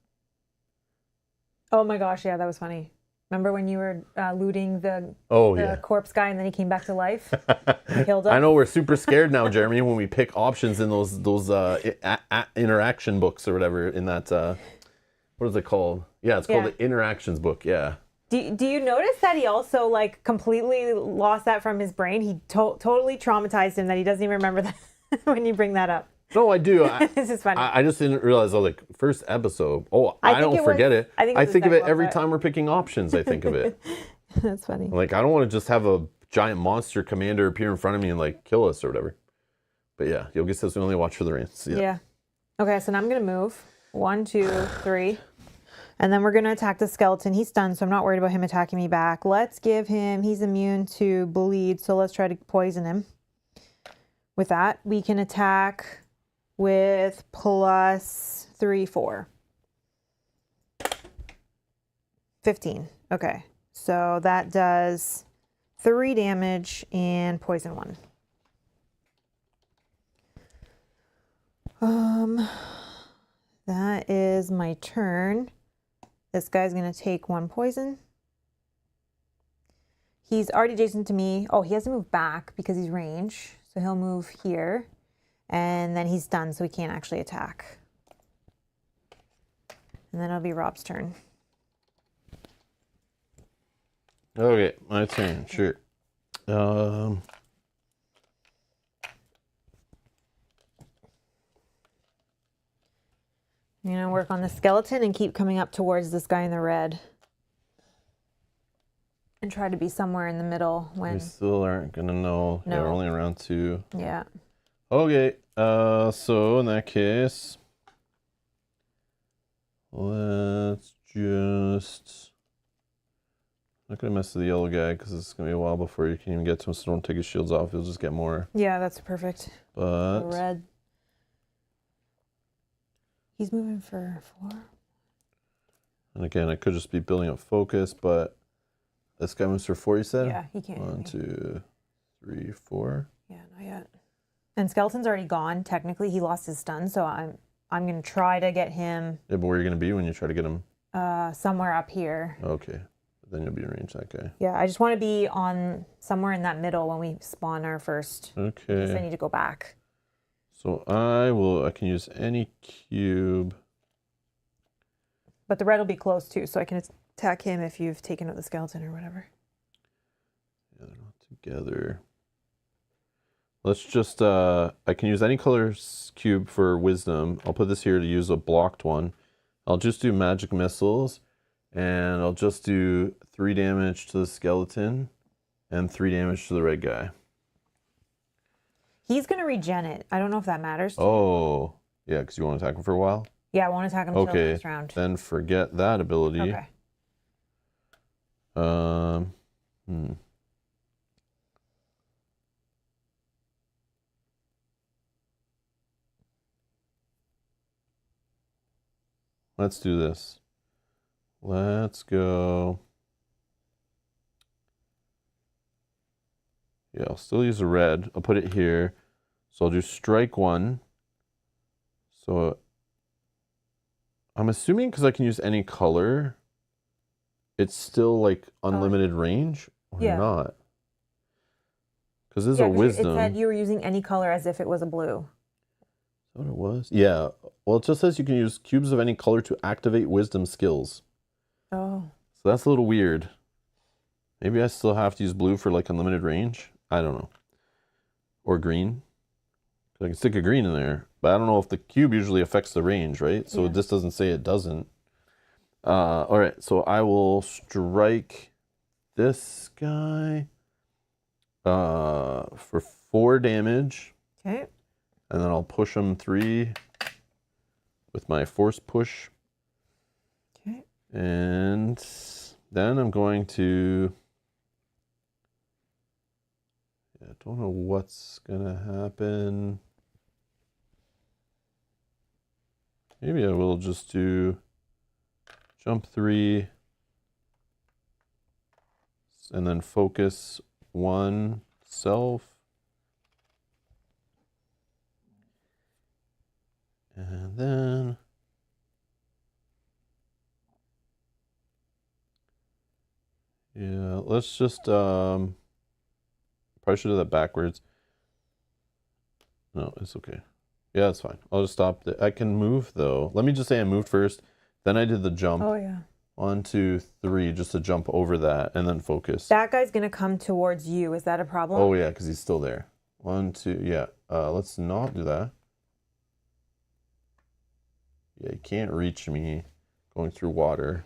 S2: Oh my gosh, yeah, that was funny. Remember when you were looting the corpse guy and then he came back to life? Killed him?
S1: I know we're super scared now, Jeremy, when we pick options in those interaction books or whatever in that, what is it called? Yeah, it's called the interactions book, yeah.
S2: Do you notice that he also like completely lost that from his brain? He totally traumatized him that he doesn't even remember that when you bring that up.
S1: No, I do.
S2: This is funny.
S1: I just didn't realize. I was like, first episode. Oh, I don't forget it. I think of it every time we're picking options. I think of it.
S2: That's funny.
S1: Like, I don't want to just have a giant monster commander appear in front of me and like kill us or whatever. But yeah, Yogi says we only watch for the rains.
S2: Yeah. Okay, so now I'm gonna move 1, 2, 3, and then we're gonna attack the skeleton. He's stunned, so I'm not worried about him attacking me back. Let's give him. He's immune to bleed, so let's try to poison him. With that, we can attack with plus 3, 4. 15. Okay. So that does 3 damage and poison 1. That is my turn. This guy's gonna take 1 poison. He's already adjacent to me. Oh, he has to move back because he's range. So he'll move here. And then he's done, so he can't actually attack. And then it'll be Rob's turn.
S1: Okay, my turn. Sure. I'm
S2: gonna work on the skeleton and keep coming up towards this guy in the red. And try to be somewhere in the middle when...
S1: We still aren't gonna know.
S2: No.
S1: Yeah, we're only in round 2.
S2: Yeah.
S1: Okay, so in that case, let's just... I'm not gonna mess with the yellow guy because it's gonna be a while before you can even get to him, so don't take his shields off. You'll just get more.
S2: Yeah, that's perfect.
S1: But...
S2: The red. He's moving for 4.
S1: And again, I could just be building up focus, but this guy moves for 4, you said?
S2: Yeah, he can't.
S1: 1, 2, 3, 4.
S2: Yeah, not yet. And skeleton's already gone. Technically, he lost his stun, so I'm gonna try to get him.
S1: Yeah, but where are you gonna be when you try to get him?
S2: Somewhere up here.
S1: Okay, then you'll be in range, that guy.
S2: Yeah, I just want to be on somewhere in that middle when we spawn our first.
S1: Okay.
S2: So I need to go back.
S1: So I can use any cube.
S2: But the red will be close too, so I can attack him if you've taken out the skeleton or whatever.
S1: Yeah, they're not together. Let's just, I can use any color cube for wisdom. I'll put this here to use a blocked one. I'll just do magic missiles, and I'll just do 3 damage to the skeleton and 3 damage to the red guy.
S2: He's going to regen it. I don't know if that matters.
S1: Oh, yeah, because you want to attack him for a while?
S2: Yeah, I want to attack him until the next round.
S1: Then forget that ability.
S2: Okay.
S1: Let's do this. Let's go. Yeah, I'll still use a red. I'll put it here. So I'll do strike 1. So I'm assuming because I can use any color, it's still like unlimited range or not? Because this is a wisdom.
S2: It said you were using any color as if it was a blue.
S1: Is that what it was? Yeah. Well, it just says you can use cubes of any color to activate wisdom skills.
S2: Oh.
S1: So that's a little weird. Maybe I still have to use blue for like unlimited range. I don't know. Or green. I can stick a green in there. But I don't know if the cube usually affects the range, right? So this doesn't say it doesn't. All right. So I will strike this guy for 4 damage.
S2: Okay.
S1: And then I'll push him 3 with my force push.
S2: Okay.
S1: And then I'm going to... I don't know what's going to happen. Maybe I will just do jump 3 and then focus 1 self. And then yeah, let's just probably should have that backwards. No, it's okay. Yeah, it's fine. I'll just stop. I can move though. Let me just say I moved first. Then I did the jump.
S2: Oh yeah.
S1: 1, 2, 3, just to jump over that and then focus.
S2: That guy's gonna come towards you. Is that a problem?
S1: Oh yeah, because he's still there. 1, 2, yeah. Let's not do that. Yeah, he can't reach me going through water.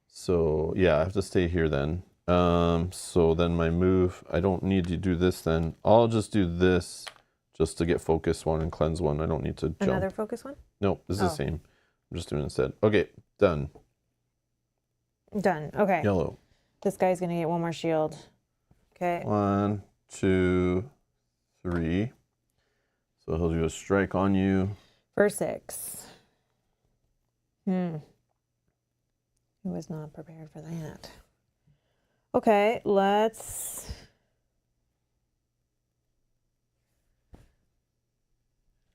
S1: So yeah, I have to stay here then. So then my move, I don't need to do this then. I'll just do this just to get focus 1 and cleanse 1. I don't need to jump.
S2: Another focus one?
S1: No, this is the same. I'm just doing it instead. Okay, done.
S2: Done. Okay.
S1: Yellow.
S2: This guy's gonna get 1 more shield. Okay.
S1: 1, 2, 3. So he'll do a strike on you.
S2: For 6. He was not prepared for that. Okay, let's...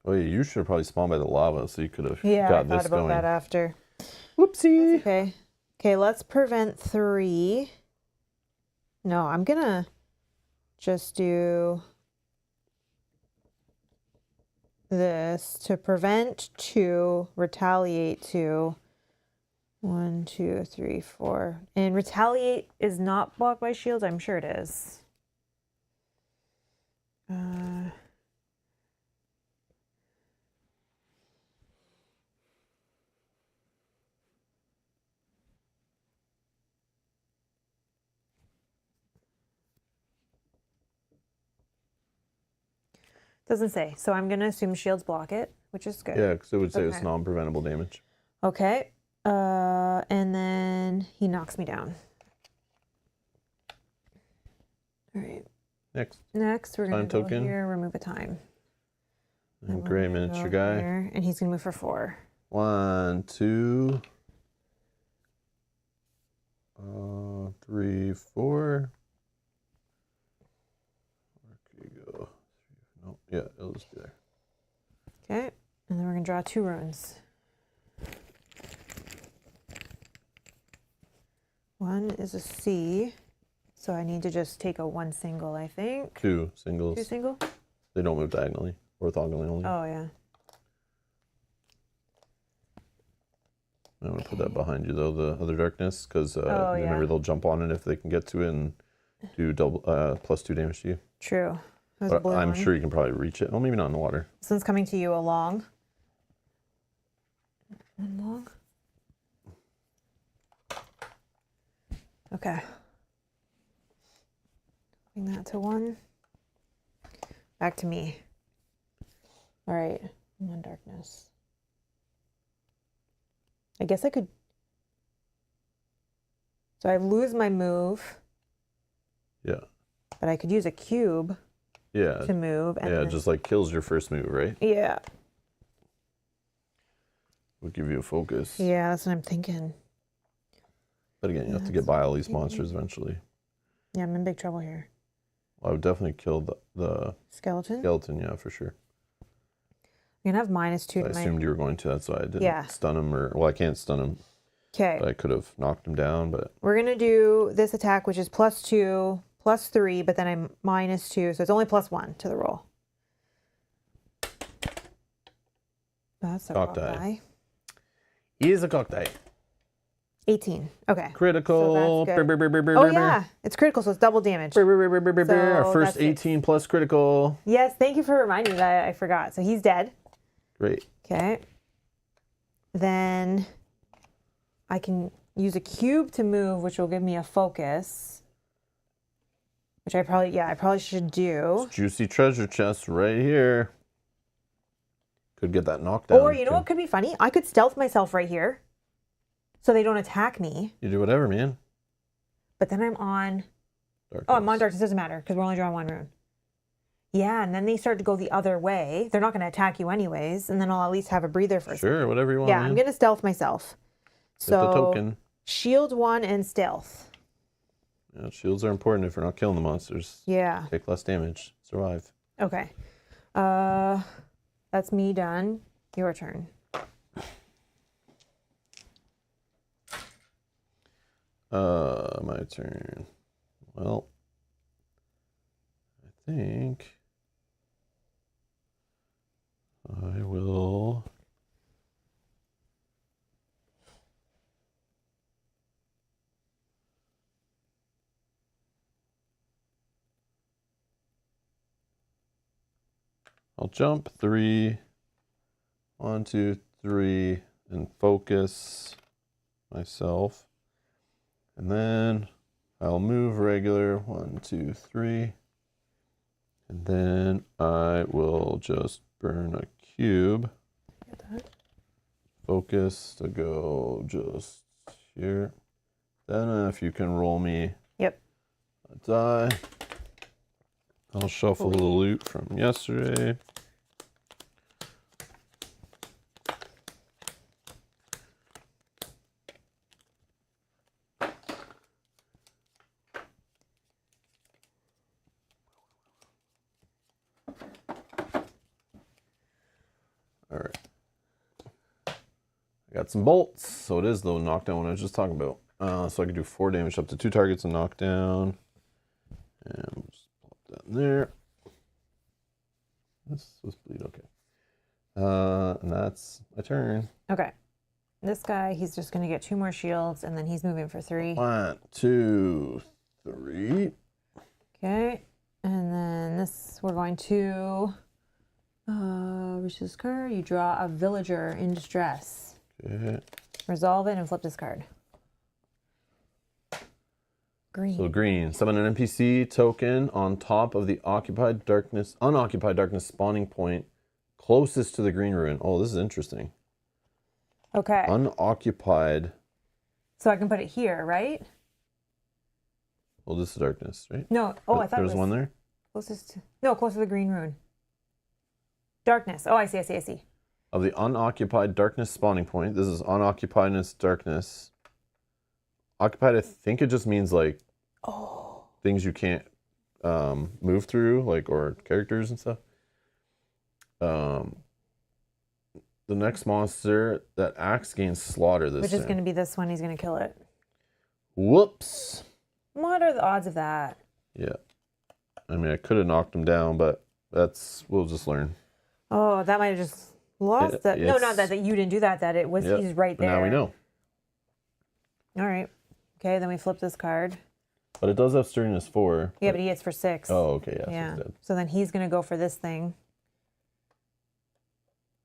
S1: Oh yeah, you should have probably spawned by the lava, so you could have
S2: Yeah, I
S1: got
S2: thought
S1: this
S2: about
S1: going.
S2: that after.
S1: Whoopsie.
S2: Okay. Okay, let's prevent 3. No, I'm gonna just do this to prevent 2, retaliate 2. 1, 2, 3, 4. And retaliate is not blocked by shields. I'm sure it is. Doesn't say. So I'm going to assume shields block it, which is good.
S1: Yeah, because it would say it's
S2: Okay.
S1: non-preventable damage.
S2: Okay. And then he knocks me down. All right.
S1: Next,
S2: we're going
S1: time
S2: to go
S1: token.
S2: here, remove a time.
S1: And gray miniature guy.
S2: Here, and he's going to move for 4.
S1: 1, 2, 3, 4. Where could you go? No, yeah, it'll just be there.
S2: Okay. And then we're going to draw 2 runes. 1 is a C. So I need to just take a 1 single, I think.
S1: 2 singles.
S2: 2 single?
S1: They don't move diagonally, orthogonally only.
S2: Oh, yeah.
S1: I'm going to put that behind you, though, the other darkness, because remember they'll jump on it if they can get to it and do double +2 damage to you.
S2: True. There's
S1: But
S2: blue
S1: I'm
S2: one.
S1: sure you can probably reach it. Well, maybe not in the water.
S2: This one's coming to you along. Along. Okay. Bring that to 1. Back to me. All right. 1 darkness. I guess I could. So I lose my move.
S1: Yeah.
S2: But I could use a cube
S1: Yeah.
S2: to move. And
S1: Yeah,
S2: then,
S1: it just like kills your first move, right?
S2: yeah.
S1: Would give you a focus.
S2: Yeah, that's what I'm thinking.
S1: But again, you have to get by all these monsters eventually.
S2: Yeah, I'm in big trouble here.
S1: Well, I would definitely kill the
S2: Skeleton?
S1: skeleton, yeah, for sure.
S2: I'm going to have -2
S1: I
S2: to my...
S1: assumed you were going to, that's why I didn't stun him. Well, I can't stun him.
S2: Okay.
S1: But I could have knocked him down, but...
S2: We're going to do this attack, which is +2, +3, but then I'm -2, so it's only +1 to the roll. That's a
S1: Cock
S2: rock
S1: die.
S2: die.
S1: He is a cock die.
S2: 18. Okay.
S1: Critical.
S2: So that's good. Oh, yeah. It's critical, so it's double damage.
S1: Our first
S2: that's it.
S1: 18 plus critical.
S2: Yes, thank you for reminding me that I forgot. So he's dead.
S1: Great.
S2: Okay. Then I can use a cube to move, which will give me a focus. Which I probably should do.
S1: Juicy treasure chest right here. Could get that knockdown.
S2: Or you know what could be funny? I could stealth myself right here. So they don't attack me.
S1: You do whatever, man.
S2: But then I'm on...
S1: Darkness.
S2: Oh, I'm on darkness. Doesn't matter because we're only drawing 1 rune. Yeah, and then they start to go the other way. They're not going to attack you anyways. And then I'll at least have a breather for a
S1: Sure, whatever you want,
S2: Yeah,
S1: man.
S2: I'm going to stealth myself.
S1: Get the
S2: So
S1: token.
S2: shield 1 and stealth.
S1: Yeah, shields are important if you're not killing the monsters.
S2: Yeah.
S1: Take less damage. Survive.
S2: Okay. That's me done. Your turn.
S1: My turn. Well, I think I will. I'll jump 3. 1, 2, 3, and focus myself. And then I'll move regular 1, 2, 3. And then I will just burn a cube.
S2: Get that.
S1: Focus to go just here. Then if you can roll me
S2: Yep.
S1: a die. I'll shuffle the loot from yesterday. got some bolts, so it is the knockdown one I was just talking about. So I can do 4 damage up to 2 targets and knockdown. And we'll just pop that in there. This was bleed, okay. And that's my turn.
S2: Okay. This guy, he's just going to get 2 more shields, and then he's moving for 3.
S1: 1, 2, 3.
S2: Okay. And then this, we're going to reach this card. You draw a villager in distress.
S1: Okay.
S2: Resolve it and flip this card. Green.
S1: So green, summon an NPC token on top of the unoccupied darkness spawning point closest to the green ruin. Oh, this is interesting.
S2: Okay.
S1: Unoccupied.
S2: So I can put it here, right?
S1: Well, this is darkness, right?
S2: No. Oh, I thought
S1: there
S2: it
S1: was
S2: was
S1: one there.
S2: closest to. No, close to the green rune. Darkness. Oh, I see.
S1: Of the unoccupied darkness spawning point. This is unoccupiedness darkness. Occupied, I think it just means like things you can't move through, like, or characters and stuff. The next monster that acts gains slaughter this
S2: Which
S1: turn.
S2: is going to be this one. He's going to kill it.
S1: Whoops.
S2: What are the odds of that?
S1: Yeah. I mean, I could have knocked him down, but we'll just learn.
S2: Oh, that might have just lost that. No, not that you didn't do that. That it was,
S1: Yep.
S2: he's right
S1: But
S2: there.
S1: now we know.
S2: All right. Okay, then we flip this card.
S1: But it does have sturdiness 4.
S2: Yeah, but he hits for 6.
S1: Oh, okay, yeah.
S2: Yeah.
S1: So,
S2: So then he's going to go for this thing.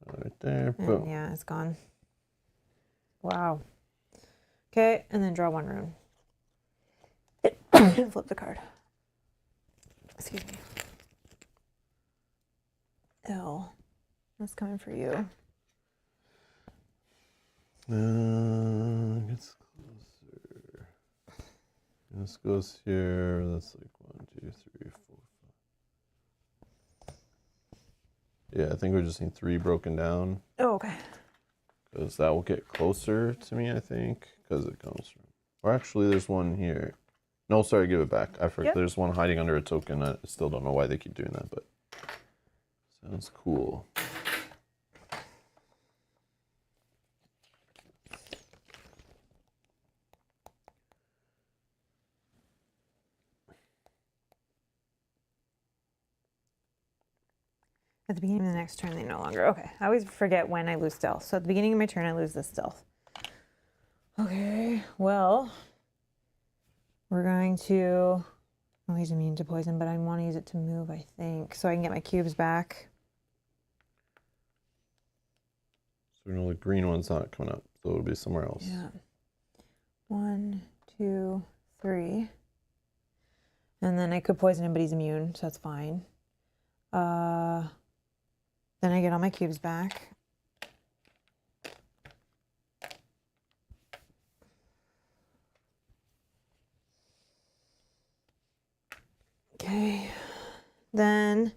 S1: right there.
S2: And
S1: Boom.
S2: yeah, it's gone. Wow. Okay, and then draw 1 rune. And flip the card. Excuse me. L. That's coming for you.
S1: Gets closer. This goes here. That's like 1, 2, 3, 4, 5. Yeah, I think we just need 3 broken down.
S2: Oh, okay.
S1: Because that will get closer to me, I think. Because it comes from. Or actually, there's one here. No, sorry, give it back. I forgot.
S2: Yep.
S1: There's one hiding under a token. I still don't know why they keep doing that, but sounds cool.
S2: At the beginning of the next turn, they no longer. Okay. I always forget when I lose stealth. So at the beginning of my turn, I lose this stealth. Okay. Well, we're going to. Oh, he's immune to poison, but I want to use it to move, I think. So I can get my cubes back.
S1: So we know the green one's not coming up. So it'll be somewhere else.
S2: Yeah. 1, 2, 3. And then I could poison him, but he's immune, so that's fine. Then I get all my cubes back. Okay. Then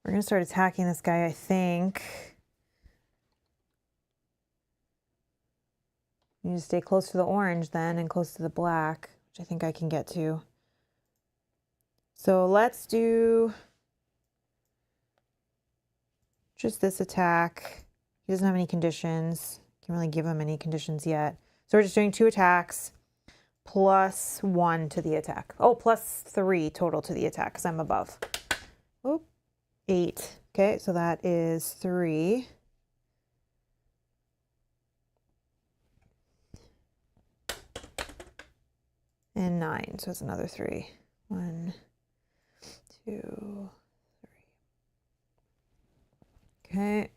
S2: we're going to start attacking this guy, I think. You need to stay close to the orange then and close to the black, which I think I can get to. So let's do just this attack. He doesn't have any conditions. Can't really give him any conditions yet. So we're just doing 2 attacks plus 1 to the attack. Oh, plus 3 total to the attack because I'm above. Oop, 8. Okay, so that is 3. And 9, so it's another 3. 1, 2, 3. Okay.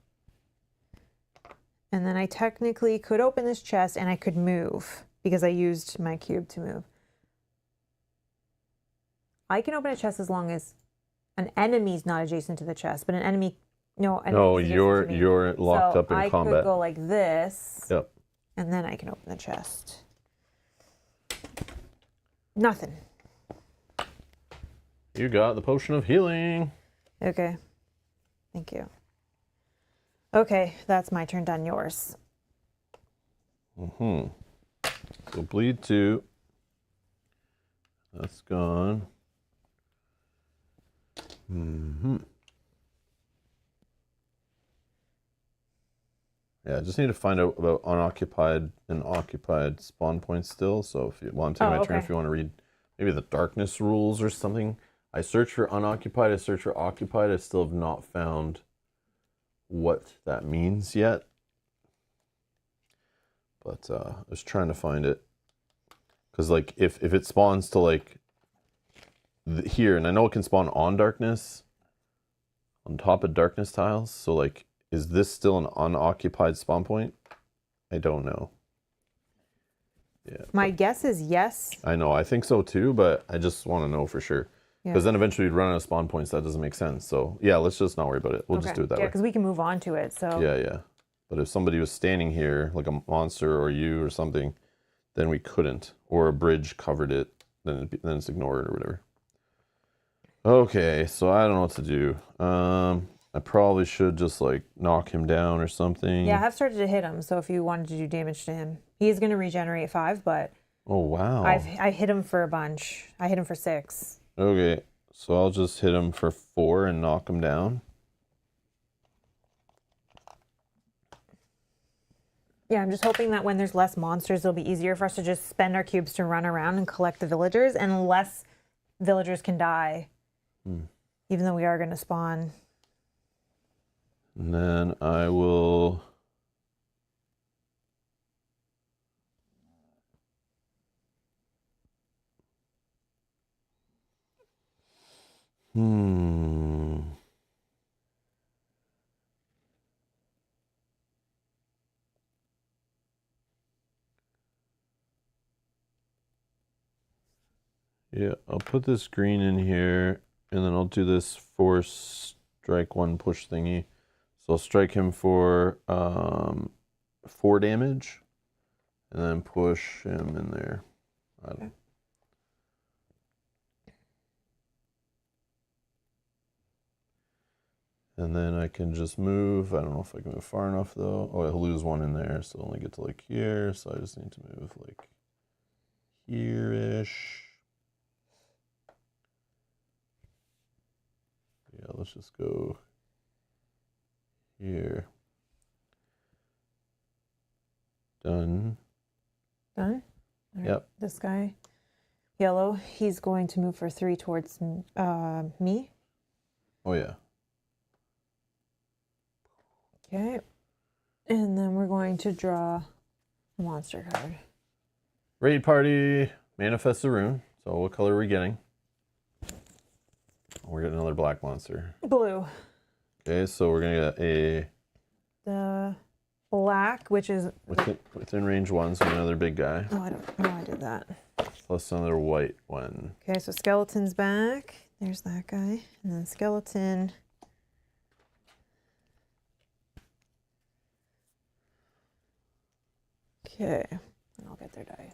S2: And then I technically could open this chest and I could move because I used my cube to move. I can open a chest as long as an enemy's not adjacent to the chest, but an enemy, no.
S1: No, you're locked up in combat.
S2: I could go like this.
S1: Yep.
S2: And then I can open the chest. Nothing.
S1: You got the potion of healing.
S2: Okay. Thank you. Okay, that's my turn done. Yours.
S1: So bleed 2. That's gone. Yeah, I just need to find out about unoccupied and occupied spawn points still. So if you, while I'm taking my turn,
S2: okay.
S1: if you want to read maybe the darkness rules or something. I searched for unoccupied, I searched for occupied. I still have not found what that means yet. But I was trying to find it. Because like if it spawns to like here, and I know it can spawn on darkness, on top of darkness tiles. So like, is this still an unoccupied spawn point? I don't know. Yeah.
S2: My guess is yes.
S1: I know, I think so too, but I just want to know for sure. Because then eventually we'd run out of spawn points. That doesn't make sense. So yeah, let's just not worry about it. We'll just do it that way.
S2: Yeah, because we can move on to it. So
S1: Yeah. But if somebody was standing here, like a monster or you or something, then we couldn't. Or a bridge covered it, then it's ignored or whatever. Okay, so I don't know what to do. I probably should just like knock him down or something.
S2: yeah, I have started to hit him. So if you wanted to do damage to him, he's going to regenerate 5, but
S1: Oh wow.
S2: I hit him for a bunch. I hit him for 6.
S1: Okay, so I'll just hit him for 4 and knock him down.
S2: Yeah, I'm just hoping that when there's less monsters, it'll be easier for us to just spend our cubes to run around and collect the villagers, and less villagers can die, even though we are going to spawn.
S1: And then I will... Yeah, I'll put this green in here, and then I'll do this force strike 1 push thingy. So I'll strike him for 4 damage, and then push him in there. And then I can just move. I don't know if I can move far enough though. Oh, I'll lose 1 in there, so I'll only get to like here. So I just need to move like here-ish. Yeah, let's just go here. Done.
S2: Done? All right.
S1: Yep.
S2: This guy, yellow, he's going to move for 3 towards me.
S1: Oh, yeah.
S2: Okay. And then we're going to draw a monster card.
S1: Raid party. Manifest a rune. So what color are we getting? We're getting another black monster.
S2: Blue.
S1: Okay, so we're going to get
S2: The black, which is...
S1: within range 1, so another big guy.
S2: Oh, I don't know I did that.
S1: Plus another white one.
S2: Okay, so skeleton's back. There's that guy. And then skeleton. Okay, and I'll get their die.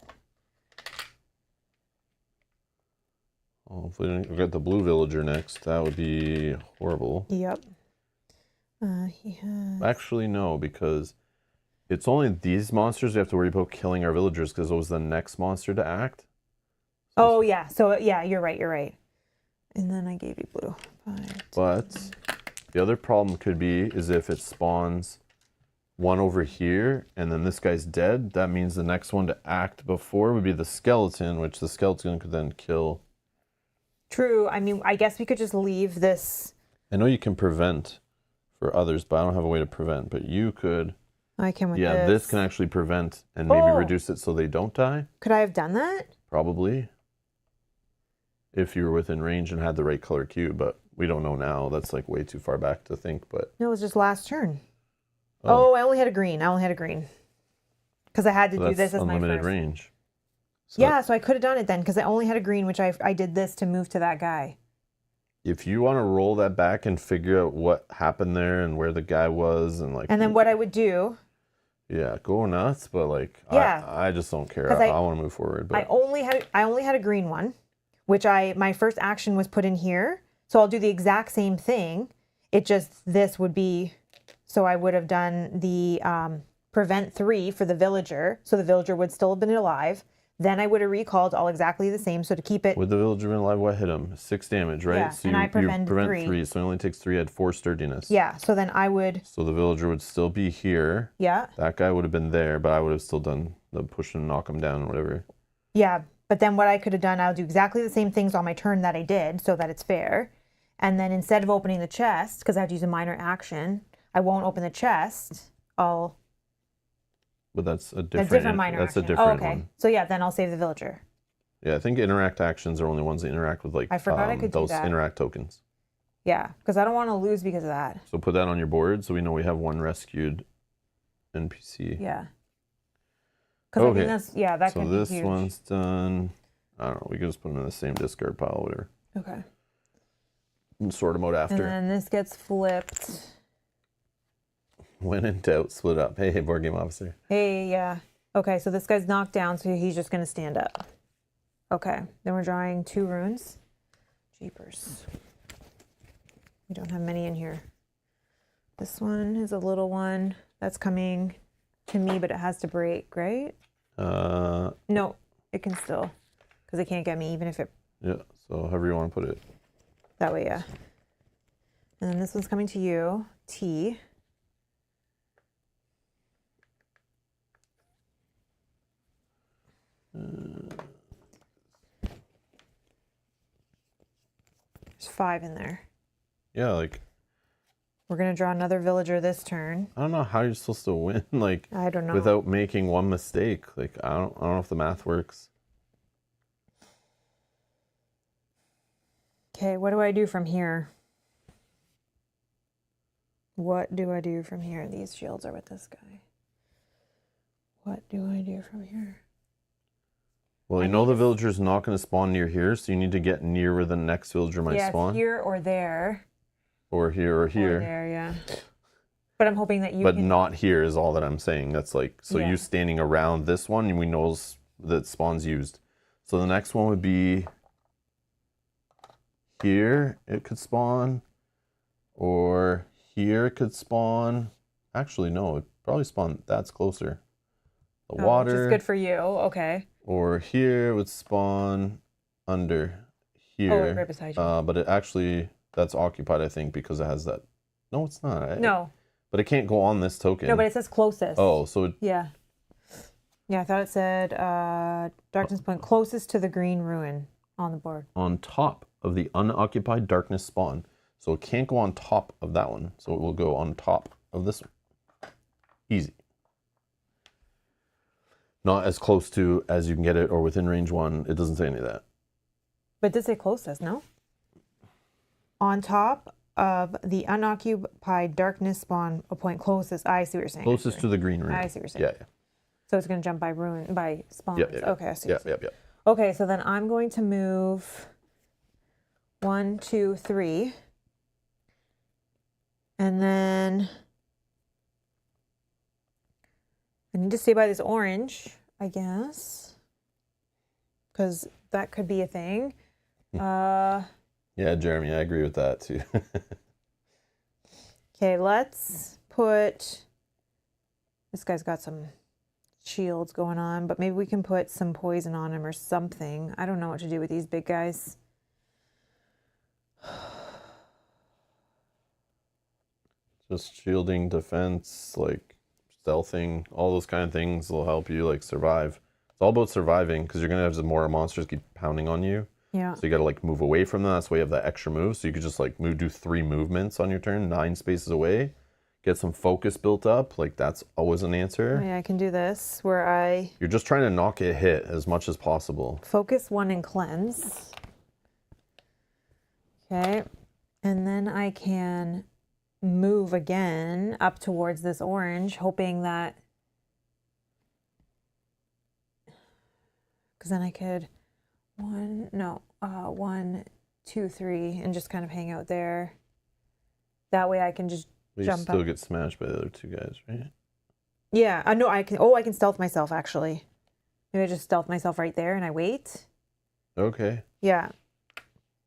S1: Hopefully we'll get the blue villager next. That would be horrible.
S2: Yep. He has...
S1: Actually, no, because it's only these monsters we have to worry about killing our villagers, because it was the next monster to act.
S2: Oh, yeah. So, yeah, you're right. And then I gave you blue. 5,
S1: But the other problem could be is if it spawns 1 over here, and then this guy's dead, that means the next one to act before would be the skeleton, which the skeleton could then kill.
S2: True. I mean, I guess we could just leave this.
S1: I know you can prevent for others, but I don't have a way to prevent. But you could.
S2: I can with
S1: Yeah, this can actually prevent and maybe reduce it so they don't die.
S2: Could I have done that?
S1: Probably. If you were within range and had the right color cube, but we don't know now. That's like way too far back to think, but...
S2: No, it was just last turn. Oh, I only had a green. Because I had to do this as my
S1: unlimited
S2: first.
S1: Range. So
S2: Yeah, so I could have done it then, because I only had a green, which I did this to move to that guy.
S1: if you want to roll that back and figure out what happened there and where the guy was and like...
S2: And then what I would do...
S1: Yeah, go nuts, but like,
S2: Yeah.
S1: I just don't care. I want to move forward. But
S2: I only had a green one, which my first action was put in here. So I'll do the exact same thing. It just, this would be, so I would have done the prevent 3 for the villager. So the villager would still have been alive. Then I would have recalled all exactly the same. So to keep it...
S1: With the villager been alive, what hit him? 6 damage, right?
S2: Yeah,
S1: So
S2: and
S1: you,
S2: I prevent
S1: you prevent
S2: 3.
S1: 3, so it only takes 3 at 4 sturdiness.
S2: Yeah, so then I would...
S1: So the villager would still be here.
S2: Yeah.
S1: That guy would have been there, but I would have still done the push and knock him down or whatever.
S2: Yeah, but then what I could have done, I'll do exactly the same things on my turn that I did so that it's fair. And then instead of opening the chest, because I have to use a minor action, I won't open the chest. I'll...
S1: But that's a
S2: A
S1: different,
S2: different minor
S1: that's
S2: action.
S1: a different
S2: Oh, okay.
S1: one.
S2: So yeah, then I'll save the villager.
S1: Yeah, I think interact actions are only ones that interact with like
S2: I forgot I could do
S1: those
S2: that.
S1: interact tokens.
S2: Yeah, because I don't want to lose because of that.
S1: So put that on your board so we know we have one rescued NPC.
S2: Yeah. Because I think that's, yeah, that
S1: so
S2: could be
S1: this
S2: huge.
S1: one's done. I don't know. We can just put them in the same discard pile, whatever.
S2: Okay.
S1: And sort them out after.
S2: And then this gets flipped.
S1: When in doubt, split up. Hey, board game officer.
S2: Hey, yeah. Okay, so this guy's knocked down, so he's just going to stand up. Okay, then we're drawing 2 runes. Jeepers. We don't have many in here. This one is a little one that's coming to me, but it has to break, right? No, it can still, because it can't get me, even if it...
S1: Yeah, so however you want to put it.
S2: That way, yeah. And then this one's coming to you, T. There's 5 in there.
S1: Yeah, like...
S2: We're going to draw another villager this turn.
S1: I don't know how you're supposed to win, like...
S2: I don't know.
S1: Without making one mistake. Like, I don't know if the math works.
S2: Okay, what do I do from here? What do I do from here? These shields are with this guy. What do I do from here?
S1: Well, you know the villager's not going to spawn near here, so you need to get near where the next villager might spawn.
S2: Yeah, here or there.
S1: Or here or here.
S2: Or there, yeah. But I'm hoping that you
S1: But
S2: can...
S1: not here is all that I'm saying. That's like, so
S2: Yeah.
S1: you standing around this one, and we know that spawn's used. So the next one would be here, it could spawn. Or here it could spawn. Actually, no, it probably spawn, that's closer. The water.
S2: Which is good for you, okay.
S1: Or here would spawn under here.
S2: right beside you.
S1: But it actually, that's occupied, I think, because it has that. No, it's not.
S2: No.
S1: But it can't go on this token.
S2: No, but it says closest.
S1: Oh, so it,
S2: Yeah. Yeah, I thought it said darkness point closest to the green ruin on the board.
S1: on top of the unoccupied darkness spawn. So it can't go on top of that one. So it will go on top of this one. Easy. Not as close to as you can get it or within range 1. It doesn't say any of that.
S2: But it did say closest, no? On top of the unoccupied darkness spawn, a point closest. I see what you're saying.
S1: Closest to the green room.
S2: I see what you're saying.
S1: Yeah, yeah.
S2: So it's going to jump by ruin, by spawns.
S1: Yeah, yeah.
S2: Okay, I see.
S1: Yeah, yeah, yeah.
S2: Okay, so then I'm going to move 1, 2, 3. And then I need to stay by this orange, I guess. Because that could be a thing.
S1: Yeah, Jeremy, I agree with that too.
S2: Okay, let's put... This guy's got some shields going on, but maybe we can put some poison on him or something. I don't know what to do with these big guys.
S1: Just shielding, defense, like stealthing, all those kind of things will help you like survive. It's all about surviving because you're gonna have some more monsters keep pounding on you.
S2: Yeah.
S1: So you gotta like move away from them. That's why you have that extra move. So you could just like do 3 movements on your turn, 9 spaces away. Get some focus built up. Like that's always an answer.
S2: Yeah, I can do this where I
S1: You're just trying to not get hit as much as possible.
S2: focus 1 and cleanse. Okay. And then I can move again up towards this orange, hoping that, because then I could 1, 2, 3, and just kind of hang out there. That way I can just
S1: But you
S2: jump
S1: still
S2: up.
S1: get smashed by the other 2 guys, right?
S2: Yeah, I know I can. Oh, I can stealth myself actually. Maybe I just stealth myself right there and I wait.
S1: Okay.
S2: Yeah.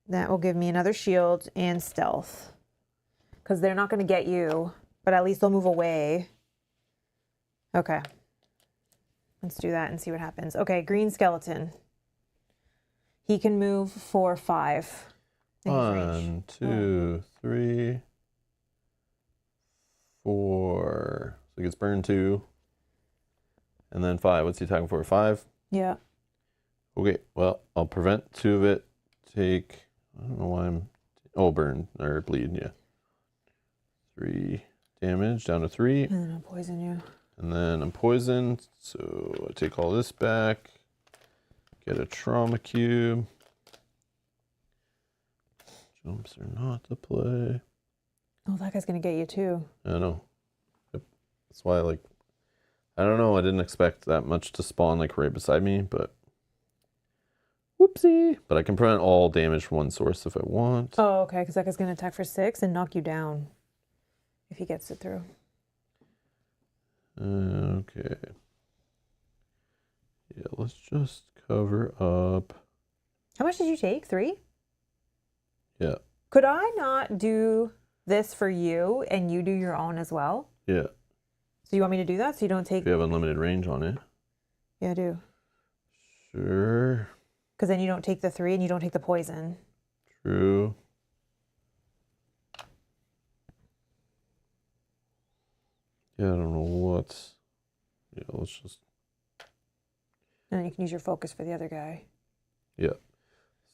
S2: That will give me another shield and stealth. Because they're not going to get you, but at least they'll move away. Okay. Let's do that and see what happens. Okay, green skeleton. He can move for 5. in his range.
S1: 1, 2, 3, 4. So he gets burned 2. And then 5. What's he attacking for? 5?
S2: Yeah.
S1: Okay, well, I'll prevent 2 of it. Take, I don't know why I'm, oh, burn, or bleed, yeah. 3 damage, down to 3.
S2: And then I'll poison you.
S1: And then I'm poisoned, so I take all this back. Get a trauma cube. Jumps are not to play.
S2: Oh, that guy's going to get you too.
S1: I know. Yep. That's why, like, I don't know. I didn't expect that much to spawn, like, right beside me, but whoopsie. But I can prevent all damage from one source if I want.
S2: Oh, okay, because that guy's going to attack for 6 and knock you down if he gets it through.
S1: Okay. Yeah, let's just cover up.
S2: How much did you take? 3?
S1: Yeah.
S2: Could I not do this for you and you do your own as well?
S1: Yeah.
S2: So you want me to do that so you don't take...
S1: If you have unlimited range on it.
S2: Yeah, I do.
S1: Sure.
S2: Because then you don't take the 3 and you don't take the poison.
S1: True. Yeah, I don't know what. Yeah, let's just.
S2: And then you can use your focus for the other guy.
S1: Yeah.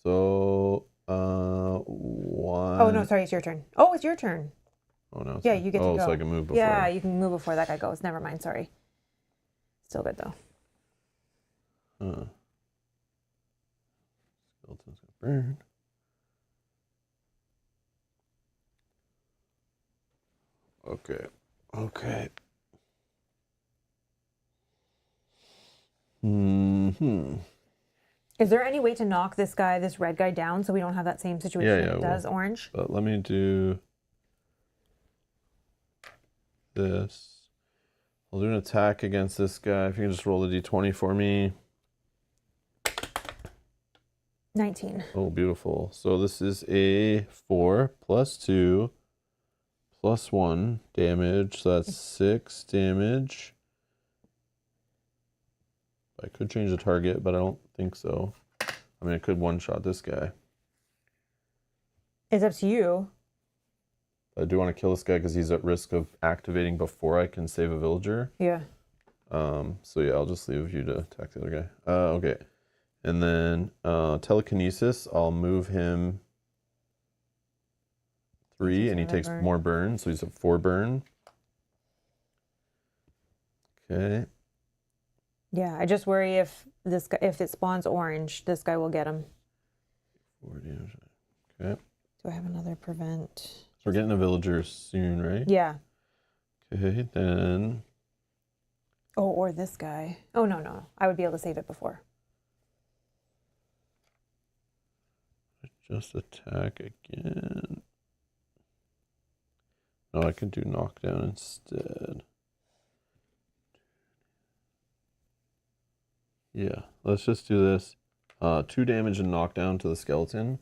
S1: So, 1.
S2: Oh, no, sorry, it's your turn. Oh, it's your turn.
S1: Oh, no.
S2: Yeah, you get to go.
S1: Oh, so I can move before.
S2: Yeah, you can move before that guy goes. Never mind, sorry. Still good, though.
S1: Huh. Skeleton's gonna burn. Okay. Okay.
S2: Is there any way to knock this guy, this red guy, down so we don't have that same situation
S1: Yeah,
S2: that does orange?
S1: But let me do this. I'll do an attack against this guy. If you can just roll the d20 for me.
S2: 19.
S1: Oh, beautiful. So this is a 4 plus 2 plus 1 damage. So that's 6 damage. I could change the target, but I don't think so. I mean, I could one-shot this guy.
S2: It's up to you.
S1: I do want to kill this guy because he's at risk of activating before I can save a villager.
S2: Yeah.
S1: So yeah, I'll just leave you to attack the other guy. Okay. And then telekinesis, I'll move him 3, and he takes more burn, so he's at 4 burn. Okay.
S2: Yeah, I just worry if this guy, if it spawns orange, this guy will get him.
S1: 4 damage. Okay.
S2: Do I have another prevent?
S1: So we're getting a villager soon, right?
S2: Yeah.
S1: Okay, then.
S2: Oh, or this guy. Oh, no. I would be able to save it before.
S1: Just attack again. No, I can do knockdown instead. Yeah, let's just do this. 2 damage and knockdown to the skeleton.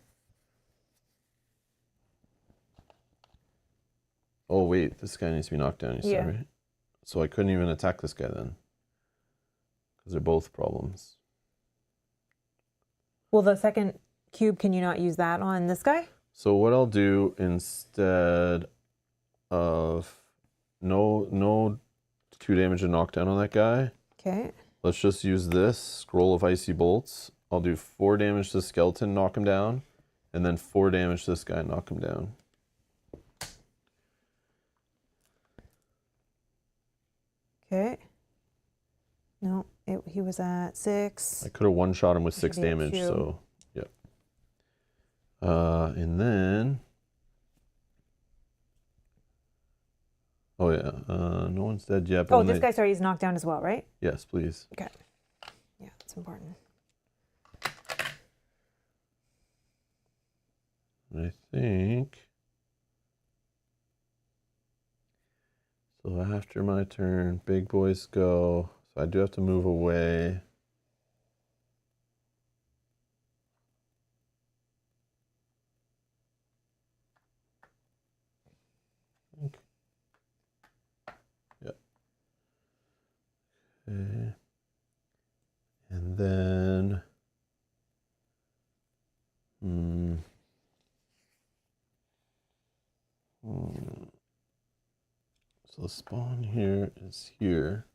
S1: Oh, wait, this guy needs to be knocked down, you said, right? So I couldn't even attack this guy then. Because they're both problems.
S2: Well, the second cube, can you not use that on this guy?
S1: So what I'll do instead of no 2 damage and knockdown on that guy.
S2: Okay.
S1: Let's just use this scroll of icy bolts. I'll do 4 damage to the skeleton, knock him down, and then 4 damage to this guy, knock him down.
S2: Okay. No, he was at 6.
S1: I could have one-shot him with 6 damage, so yeah. And then, oh yeah, no one's dead yet. But
S2: oh, this guy, sorry, he's knocked down as well, right?
S1: Yes, please.
S2: Okay. Yeah, that's important.
S1: I think. So after my turn, big boys go. So I do have to move away. Yeah. Okay. So the spawn here is here.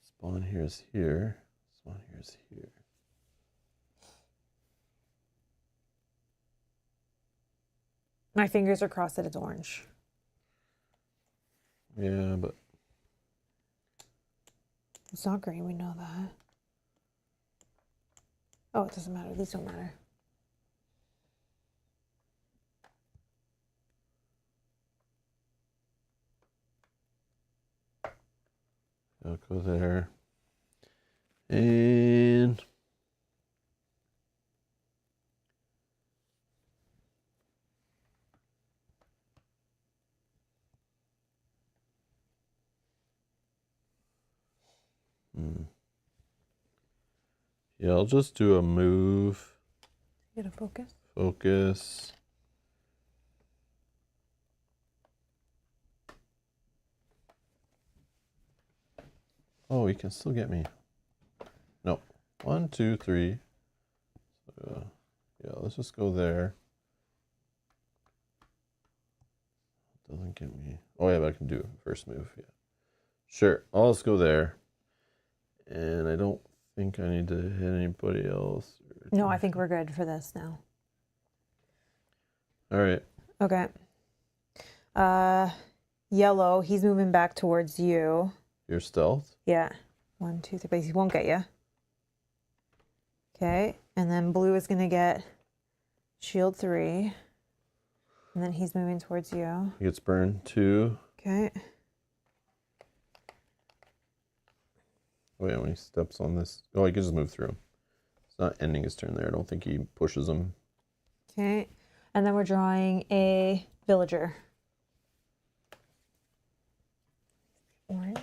S1: Spawn here is here. Spawn here is here.
S2: My fingers are crossed that it's orange.
S1: Yeah, but
S2: It's not green, we know that. Oh, it doesn't matter. These don't matter.
S1: I'll go there. And yeah, I'll just do a move.
S2: Get a focus.
S1: Focus. Oh, he can still get me. No. 1, 2, 3. Yeah, let's just go there. Doesn't get me. Oh yeah, but I can do first move. Yeah. Sure. I'll just go there. And I don't think I need to hit anybody else.
S2: No, I think we're good for this now.
S1: All right.
S2: Okay. Yellow, he's moving back towards you.
S1: Your stealth.
S2: Yeah. 1, 2, 3, but he won't get you. Okay. And then blue is going to get shield 3. And then he's moving towards you.
S1: He gets burned 2.
S2: Okay.
S1: Oh yeah, when he steps on this. Oh, he can just move through him. It's not ending his turn there. I don't think he pushes him.
S2: Okay. And then we're drawing a villager. Orange.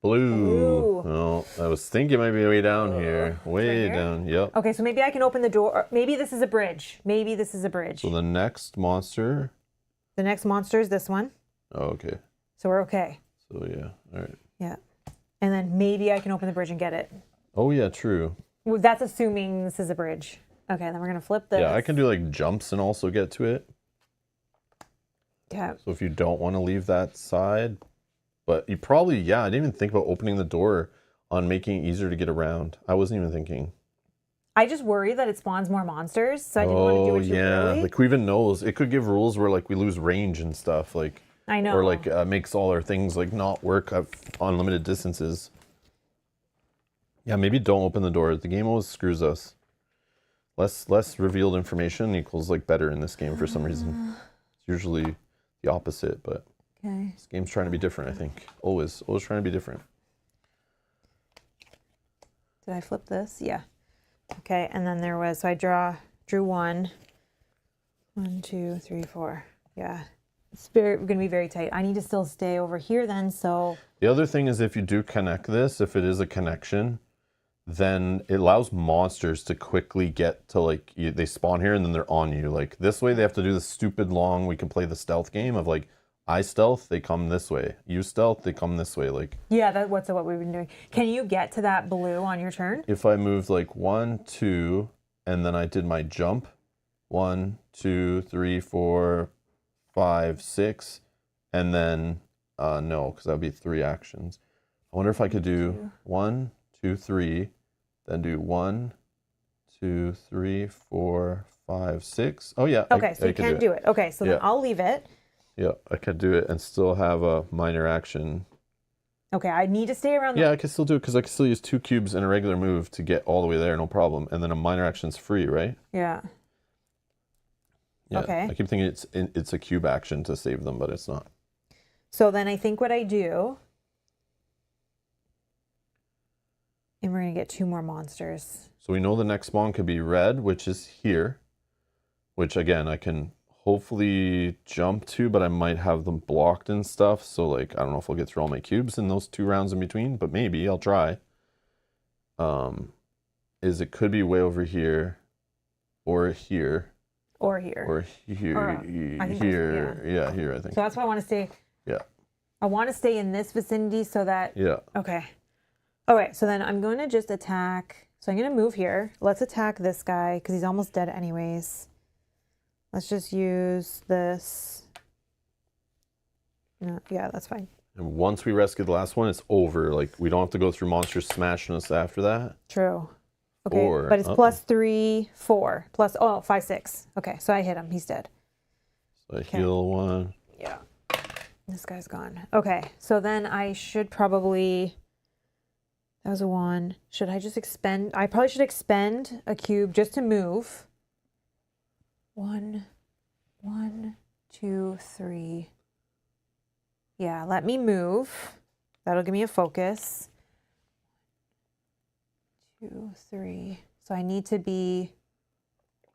S1: Blue. Oh, I was thinking it might be way down here. Way
S2: here?
S1: down. Yep.
S2: Okay, so maybe I can open the door. Maybe this is a bridge. Maybe this is a bridge.
S1: So the next monster.
S2: The next monster is this one.
S1: Oh, okay.
S2: So we're okay.
S1: So yeah. All right.
S2: Yeah. And then maybe I can open the bridge and get it.
S1: Oh yeah, true.
S2: Well, that's assuming this is a bridge. Okay, then we're going to flip this.
S1: Yeah, I can do like jumps and also get to it.
S2: Okay.
S1: So if you don't want to leave that side, but you probably, yeah, I didn't even think about opening the door on making it easier to get around. I wasn't even thinking.
S2: I just worry that it spawns more monsters, so I didn't want to do it too early.
S1: Like who even knows? It could give rules where like we lose range and stuff, like
S2: I know.
S1: or like makes all our things like not work on limited distances. Yeah, maybe don't open the door. The game always screws us. Less revealed information equals like better in this game for some reason. It's usually the opposite, but
S2: Okay.
S1: this game's trying to be different, I think. Always trying to be different.
S2: Did I flip this? Yeah. Okay, and then there was, so I drew 1. 1, 2, 3, 4. Yeah. It's going to be very tight. I need to still stay over here then, so.
S1: The other thing is if you do connect this, if it is a connection, then it allows monsters to quickly get to like, they spawn here and then they're on you. Like this way they have to do the stupid long, we can play the stealth game of like, I stealth, they come this way. You stealth, they come this way. Like
S2: Yeah, that's what we've been doing. Can you get to that blue on your turn?
S1: if I moved like 1, 2, and then I did my jump, 1, 2, 3, 4, 5, 6, and then no, because that would be 3 actions. I wonder if I could do 1, 2, 3, then do 1, 2, 3, 4, 5, 6. Oh yeah.
S2: Okay, so you can't do it. Okay, so then
S1: Yeah.
S2: I'll leave it.
S1: Yeah, I could do it and still have a minor action.
S2: Okay, I need to stay around.
S1: Yeah, I can still do it because I can still use 2 cubes and a regular move to get all the way there, no problem. And then a minor action's free, right?
S2: Yeah.
S1: Yeah.
S2: Okay.
S1: I keep thinking it's a cube action to save them, but it's not.
S2: So then I think what I do, and we're going to get 2 more monsters.
S1: So we know the next spawn could be red, which is here, which again, I can hopefully jump to, but I might have them blocked and stuff. So like, I don't know if I'll get through all my cubes in those 2 rounds in between, but maybe I'll try. It could be way over here or here.
S2: Or here.
S1: Or here.
S2: Or, I think
S1: here.
S2: those-
S1: Yeah, here, I think.
S2: So that's why I want to stay.
S1: Yeah.
S2: I want to stay in this vicinity so that.
S1: Yeah.
S2: Okay. All right. So then I'm going to just attack. So I'm going to move here. Let's attack this guy because he's almost dead anyways. Let's just use this. No, yeah, that's fine.
S1: And once we rescue the last one, it's over. Like, we don't have to go through monsters smashing us after that.
S2: True. Okay,
S1: 4.
S2: but it's plus 3, 4. Plus, 5, 6. Okay, so I hit him. He's dead.
S1: So I heal 1.
S2: Yeah. This guy's gone. Okay, so then I should probably... That was a 1. Should I just expend... I probably should expend a cube just to move. 1, 2, 3. Yeah, let me move. That'll give me a focus. 2, 3. So I need to be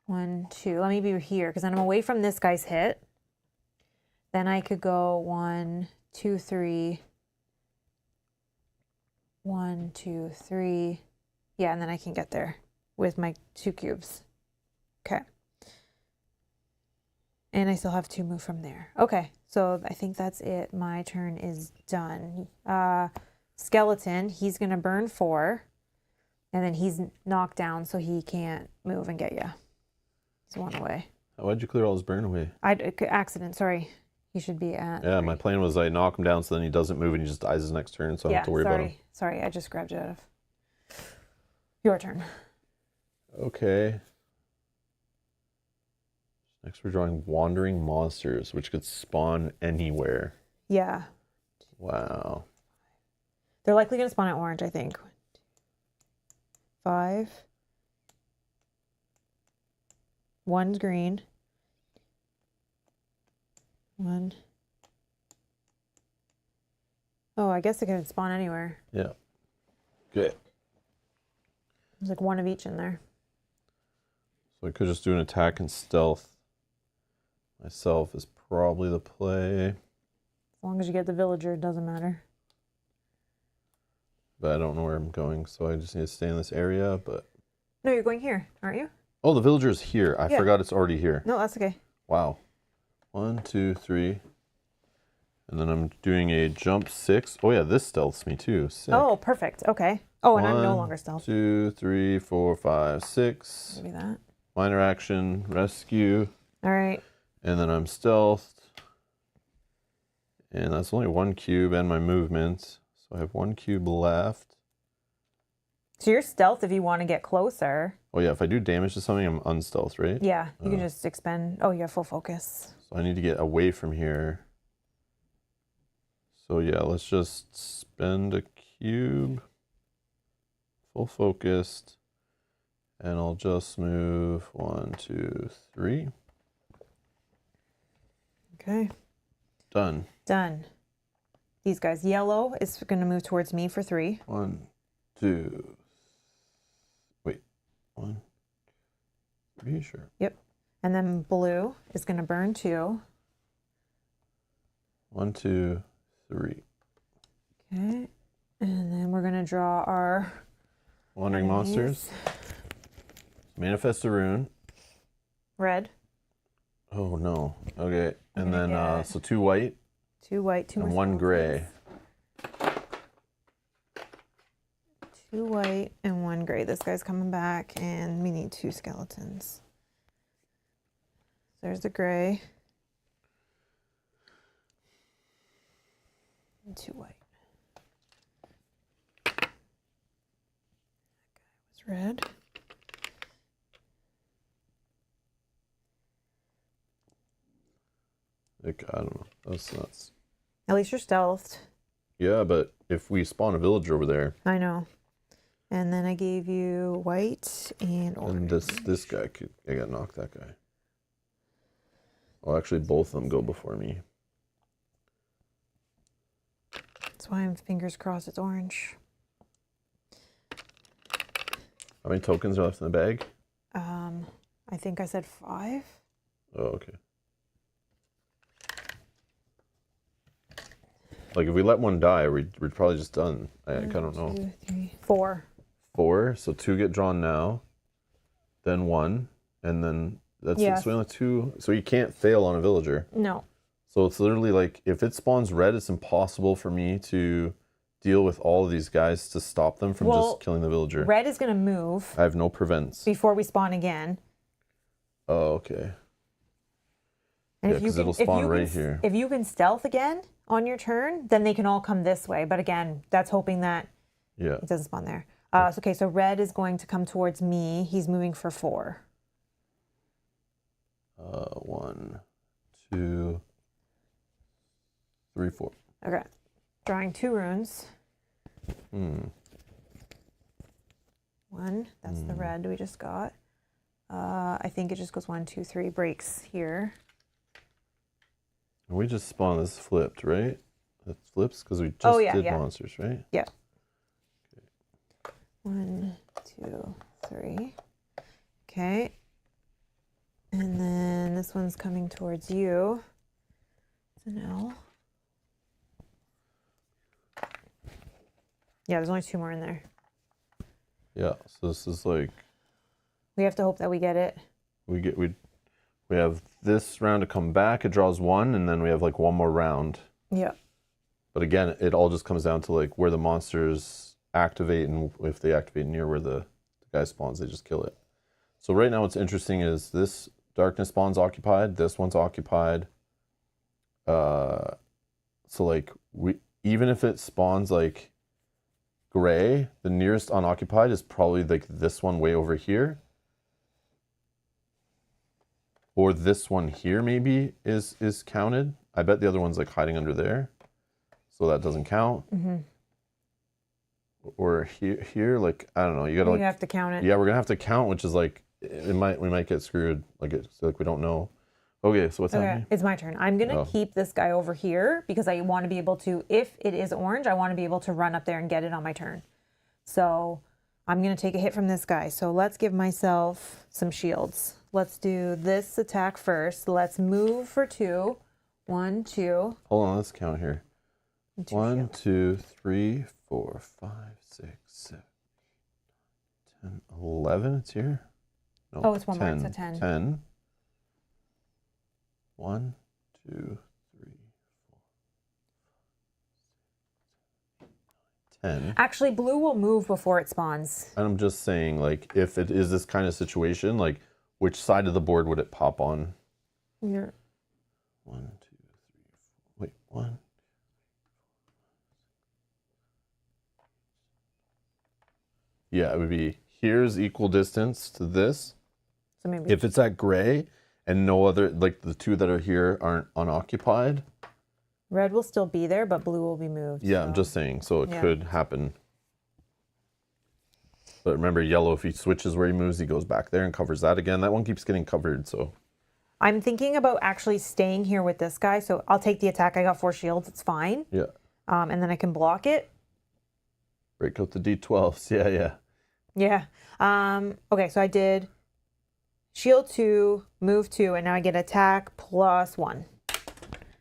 S2: 1, 2. Let me be here because then I'm away from this guy's hit. Then I could go 1, 2, 3. 1, 2, 3. Yeah, and then I can get there with my 2 cubes. Okay. And I still have 2 move from there. Okay, so I think that's it. My turn is done. Skeleton, he's going to burn 4. And then he's knocked down, so he can't move and get you. He's 1 away.
S1: Why'd you clear all his burn away?
S2: Accident, sorry. He should be at...
S1: Yeah, 3. My plan was I knock him down so then he doesn't move and he just dies his next turn, so I don't have to worry about him.
S2: Sorry, I just grabbed it out of... Your turn.
S1: Okay. Next we're drawing wandering monsters, which could spawn anywhere.
S2: Yeah.
S1: Wow.
S2: They're likely going to spawn at orange, I think. 5. 1's green. 1. Oh, I guess it can spawn anywhere.
S1: Yeah. Good.
S2: There's like 1 of each in there.
S1: So I could just do an attack and stealth. Myself is probably the play.
S2: As long as you get the villager, it doesn't matter.
S1: But I don't know where I'm going, so I just need to stay in this area, but...
S2: No, you're going here, aren't you?
S1: Oh, the villager's here. I forgot it's already here.
S2: No, that's okay.
S1: Wow. 1, 2, 3. And then I'm doing a jump 6. Oh yeah, this stealths me too. Sick.
S2: Oh, perfect. Okay. Oh, and I'm no longer stealth.
S1: 2, 3, 4, 5, 6.
S2: Maybe that.
S1: Minor action, rescue.
S2: All right.
S1: And then I'm stealthed. And that's only 1 cube and my movement. So I have 1 cube left.
S2: So you're stealth if you want to get closer.
S1: Oh yeah, if I do damage to something, I'm unstealth, right?
S2: Yeah, you can just expend. Oh, you have full focus.
S1: So I need to get away from here. So yeah, let's just spend a cube. Full focused. And I'll just move 1, 2, 3.
S2: Okay.
S1: Done.
S2: Done. These guys. Yellow is going to move towards me for 3.
S1: 1, 2. Wait. 1, 3, sure.
S2: Yep. And then blue is going to burn 2.
S1: 1, 2, 3.
S2: Okay. And then we're going to draw our
S1: Wandering monsters. Manifest a rune.
S2: red.
S1: Oh no. Okay. And then
S2: get
S1: so 2 white
S2: 2 white, 2
S1: and
S2: more
S1: 1 gray.
S2: 2 white and 1 gray. This guy's coming back, and we need 2 skeletons. There's the gray. And 2 white. That guy was red.
S1: Like, I don't know. That's nuts.
S2: At least you're stealthed.
S1: Yeah, but if we spawn a villager over there,
S2: I know. And then I gave you white and orange.
S1: and this guy could, I got knocked that guy. Well, actually, both of them go before me.
S2: That's why I'm fingers crossed it's orange.
S1: How many tokens are left in the bag?
S2: I think I said 5.
S1: Oh, okay. Like, if we let one die, we're probably just done. I don't know.
S2: 2, 3, 4.
S1: 4, so 2 get drawn now, then 1, and then that's
S2: Yeah.
S1: it. So we only have 2. So you can't fail on a villager.
S2: No.
S1: So it's literally like, if it spawns red, it's impossible for me to deal with all of these guys to stop them from just killing the villager.
S2: Red is going to move
S1: I have no prevents.
S2: before we spawn again.
S1: Oh, okay.
S2: And
S1: Yeah, because it'll spawn right here.
S2: If you can stealth again on your turn, then they can all come this way. But again, that's hoping that it doesn't spawn there. So red is going to come towards me. He's moving for 4.
S1: 1, 2, 3, 4.
S2: Okay. Drawing 2 runes. 1, that's the red we just got. I think it just goes 1, 2, 3, breaks here.
S1: We just spawned this flipped, right? It flips because we just did monsters, right?
S2: Yeah. Okay. 1, 2, 3. Okay. And then this one's coming towards you. So no. Yeah, there's only 2 more in there.
S1: Yeah, so this is like...
S2: We have to hope that we get it.
S1: We have this round to come back. It draws 1, and then we have like 1 more round.
S2: Yeah.
S1: But again, it all just comes down to like where the monsters activate, and if they activate near where the guy spawns, they just kill it. So right now what's interesting is this darkness spawn's occupied, this one's occupied. So like even if it spawns like gray, the nearest unoccupied is probably like this one way over here. Or this one here maybe is counted. I bet the other one's like hiding under there. So that doesn't count. Or here, like, I don't know. You gotta
S2: have to count it.
S1: Yeah, we're gonna have to count, which is like, we might get screwed. Like we don't know. Okay, so what's happening?
S2: It's my turn. I'm gonna keep this guy over here because I want to be able to, if it is orange, I want to be able to run up there and get it on my turn. So I'm gonna take a hit from this guy. So let's give myself some shields. Let's do this attack first. Let's move for 2. 1, 2.
S1: Hold on, let's count here. 1, 2, 3, 4, 5, 6, 7, 10, 11. It's here. No,
S2: oh, it's 1 more. It's a 10.
S1: 10. 1, 2, 3, 4, 10.
S2: Actually, blue will move before it spawns.
S1: And I'm just saying, like, if it is this kind of situation, like, which side of the board would it pop on?
S2: Here.
S1: 1, 2, 3, 4. Wait, 1. Yeah, it would be here's equal distance to this.
S2: So maybe
S1: if it's at gray and no other, like the 2 that are here aren't unoccupied.
S2: Red will still be there, but blue will be moved.
S1: Yeah, so. I'm just saying, so it could happen. But remember, yellow, if he switches where he moves, he goes back there and covers that again. That one keeps getting covered, so.
S2: I'm thinking about actually staying here with this guy, so I'll take the attack. I got 4 shields, it's fine.
S1: Yeah.
S2: And then I can block it.
S1: Break out the D12s, yeah.
S2: Yeah. Okay, so I did shield 2, move 2, and now I get attack plus 1.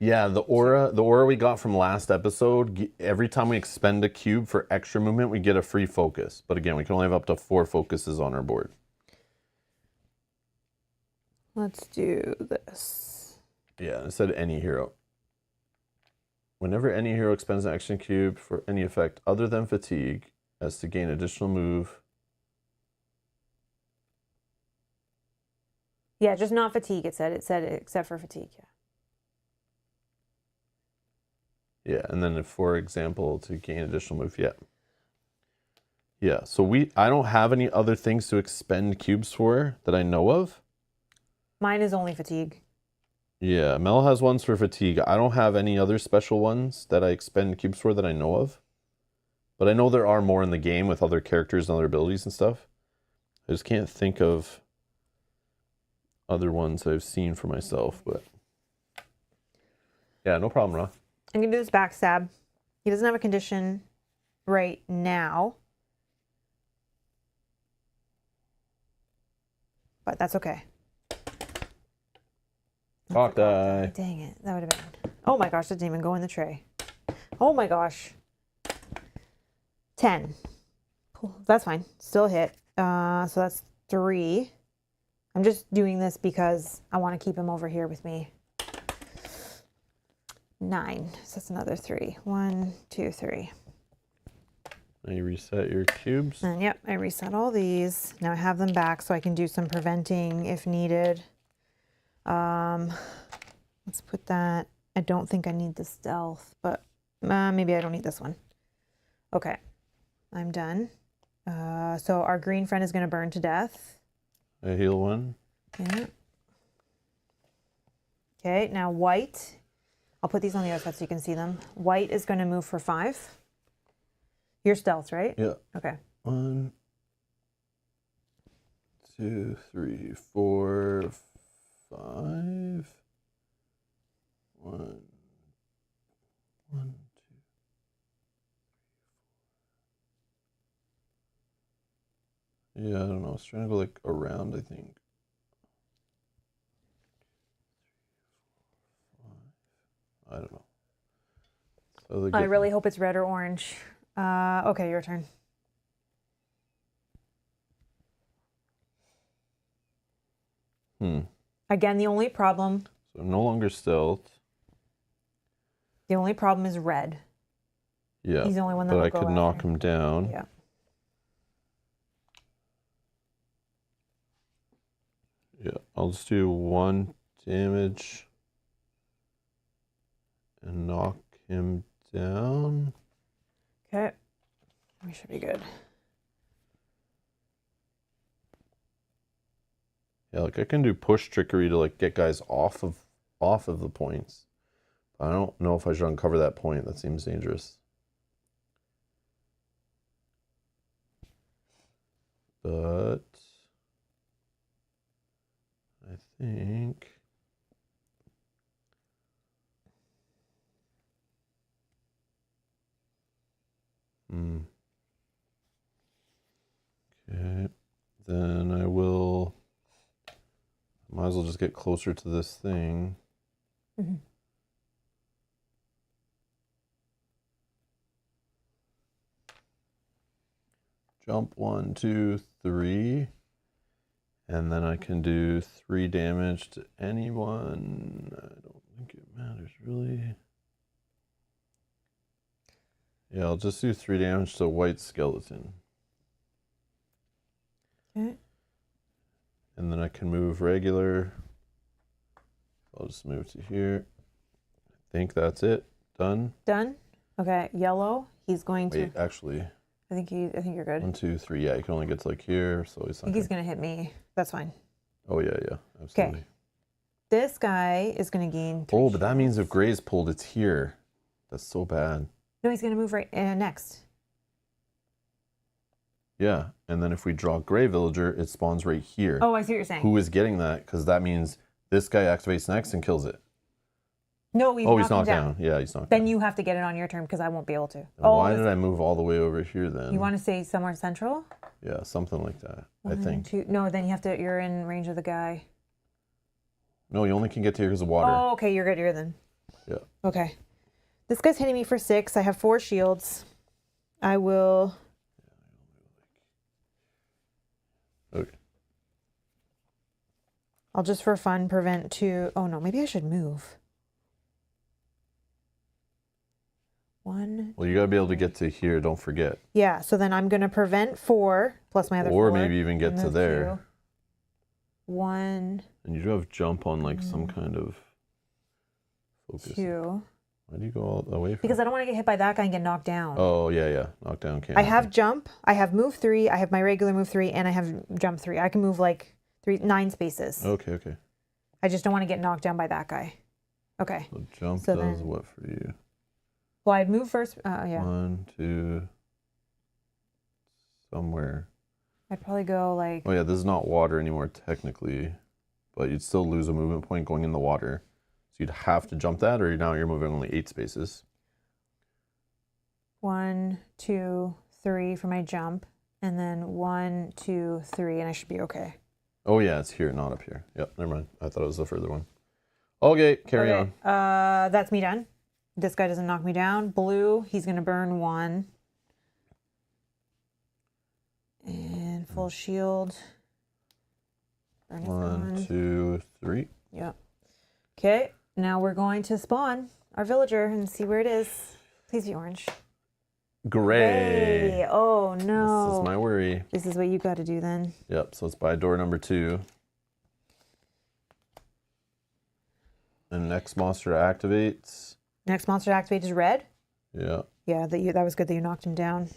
S1: Yeah, the aura we got from last episode, every time we expend a cube for extra movement, we get a free focus. But again, we can only have up to 4 focuses on our board.
S2: Let's do this.
S1: Yeah, it said any hero. Whenever any hero expends an action cube for any effect other than fatigue, as to gain additional move.
S2: Yeah, just not fatigue, it said except for fatigue, yeah.
S1: Yeah, and then if, for example, to gain additional move, yeah. So I don't have any other things to expend cubes for that I know of.
S2: Mine is only fatigue.
S1: Yeah, Mel has ones for fatigue. I don't have any other special ones that I expend cubes for that I know of. But I know there are more in the game with other characters and other abilities and stuff. I just can't think of other ones I've seen for myself, but yeah, no problem, Ra.
S2: I'm going to do this backstab. He doesn't have a condition right now. But that's okay.
S1: Cock die.
S2: Dang it. That would have been... Oh my gosh, that didn't even go in the tray. Oh my gosh. 10. Cool. That's fine. Still hit. So that's 3. I'm just doing this because I want to keep him over here with me. 9. So that's another 3. 1, 2, 3.
S1: Now you reset your cubes.
S2: And yep, I reset all these. Now I have them back so I can do some preventing if needed. Let's put that. I don't think I need the stealth, but maybe I don't need this one. Okay, I'm done. So our green friend is going to burn to death.
S1: I heal 1.
S2: Yeah. Okay, now white. I'll put these on the other side so you can see them. White is going to move for 5. Your stealth, right?
S1: Yeah.
S2: Okay.
S1: 1, 2, 3, 4, 5. 1, 1, 2. Yeah, I don't know. I was trying to go like around, I think. 3, 4, 5. I don't know. So
S2: I really hope it's red or orange. Okay, your turn. Again, the only problem.
S1: So no longer stealth.
S2: The only problem is red.
S1: Yeah.
S2: He's the only one that
S1: but
S2: will
S1: I
S2: go
S1: could knock him down.
S2: Yeah.
S1: Yeah. I'll just do 1 damage and knock him down.
S2: Okay. We should be good.
S1: Yeah, like I can do push trickery to like get guys off of the points. I don't know if I should uncover that point. That seems dangerous. But I think okay. Then I will might as well just get closer to this thing.
S2: Mm-hmm.
S1: Jump 1, 2, 3. And then I can do 3 damage to anyone. I don't think it matters really. Yeah, I'll just do 3 damage to white skeleton.
S2: Okay.
S1: And then I can move regular. I'll just move to here. I think that's it. Done.
S2: Done? Okay, yellow. He's going to.
S1: Wait, actually.
S2: I think you're good.
S1: 1, 2, 3. Yeah, you can only get to like here, so he's
S2: I think
S1: not.
S2: he's gonna hit me. That's fine.
S1: Oh yeah, absolutely.
S2: Okay. This guy is gonna gain 3
S1: Oh, but that
S2: shields.
S1: means if Gray's pulled, it's here. That's so bad.
S2: No, he's gonna move right next.
S1: Yeah, and then if we draw Gray Villager, it spawns right here.
S2: Oh, I see what you're saying.
S1: Who is getting that? Because that means this guy activates next and kills it.
S2: No,
S1: he's knocked down. Yeah, he's knocked down.
S2: Then you have to get it on your turn because I won't be able to.
S1: Why did I move all the way over here then?
S2: You want to say somewhere central?
S1: Yeah, something like that.
S2: 1,
S1: I think.
S2: 2. No, then you have to. You're in range of the guy.
S1: No, you only can get to here because of water.
S2: Oh, okay. You're good. You're then.
S1: Yeah.
S2: Okay. This guy's hitting me for 6. I have 4 shields. I will.
S1: Okay.
S2: I'll just for fun prevent 2. Oh no, maybe I should move. 1.
S1: Well, you gotta be able to get to here. Don't forget.
S2: Yeah. So then I'm gonna prevent 4 plus my other 4.
S1: Or maybe even get to there.
S2: 1.
S1: And you do have jump on like some kind of focus.
S2: 2.
S1: Why do you go all the way from?
S2: Because I don't want to get hit by that guy and get knocked down.
S1: Oh yeah. Knockdown can't.
S2: I have jump. I have move 3. I have my regular move 3, and I have jump 3. I can move like 9 spaces.
S1: Okay.
S2: I just don't want to get knocked down by that guy. Okay.
S1: So jump
S2: So
S1: does
S2: then-
S1: what for you?
S2: Well, I'd move first. Yeah.
S1: 1, 2. Somewhere.
S2: I'd probably go like.
S1: Oh yeah, this is not water anymore technically, but you'd still lose a movement point going in the water. So you'd have to jump that, or now you're moving only 8 spaces.
S2: 1, 2, 3 for my jump, and then 1, 2, 3, and I should be okay.
S1: Oh yeah, it's here, not up here. Yep, never mind. I thought it was the further one. Okay, carry on.
S2: That's me done. This guy doesn't knock me down. Blue, he's gonna burn 1. And full shield. Burn it for
S1: 1, 2, 3.
S2: Yep. Okay, now we're going to spawn our villager and see where it is. Please be orange.
S1: Gray.
S2: Hey, oh no.
S1: This is my worry.
S2: This is what you got to do then.
S1: Yep, so it's by door number 2. And next monster activates.
S2: Next monster to activate is red.
S1: Yeah.
S2: Yeah, that was good that you knocked him down.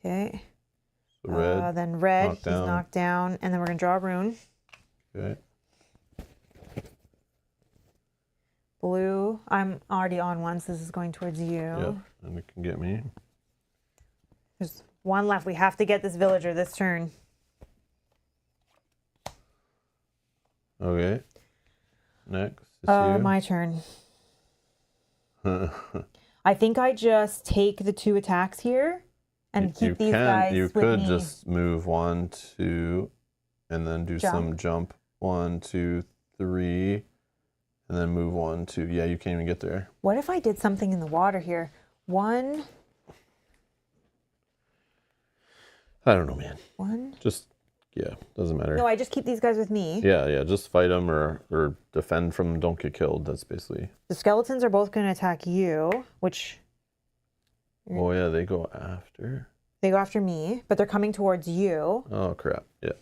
S2: Okay.
S1: So red.
S2: Then red,
S1: knocked
S2: he's
S1: down.
S2: knocked down. And then we're going to draw a rune.
S1: Okay.
S2: Blue, I'm already on one, so this is going towards you.
S1: Yeah. And it can get me.
S2: There's one left. We have to get this villager this turn.
S1: Okay. Next is you.
S2: My turn. I think I just take the 2 attacks here and keep these guys
S1: You
S2: with
S1: could
S2: me.
S1: just move 1, 2, and then do some jump. 1, 2, 3, and then move 1, 2. Yeah, you can't even get there.
S2: What if I did something in the water here? 1.
S1: I don't know, man.
S2: 1.
S1: Just, yeah, doesn't matter.
S2: No, I just keep these guys with me.
S1: Yeah, just fight them or defend from them. Don't get killed. That's basically.
S2: The skeletons are both going to attack you, which
S1: Oh, yeah, they go after.
S2: they go after me, but they're coming towards you.
S1: Oh, crap. Yeah.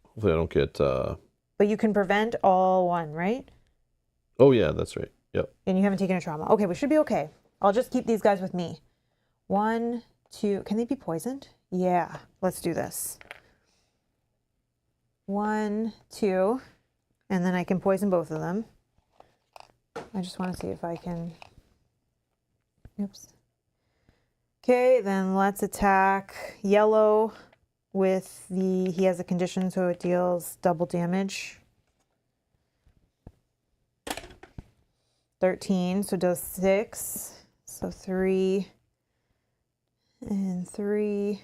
S1: Hopefully I don't get.
S2: But you can prevent all 1, right?
S1: Oh, yeah, that's right. Yep.
S2: And you haven't taken a trauma. Okay, we should be okay. I'll just keep these guys with me. 1, 2. Can they be poisoned? Yeah, let's do this. 1, 2. And then I can poison both of them. I just want to see if I can. Oops. Okay, then let's attack yellow with the. He has a condition, so it deals double damage. 13, so it does 6. So 3 and 3.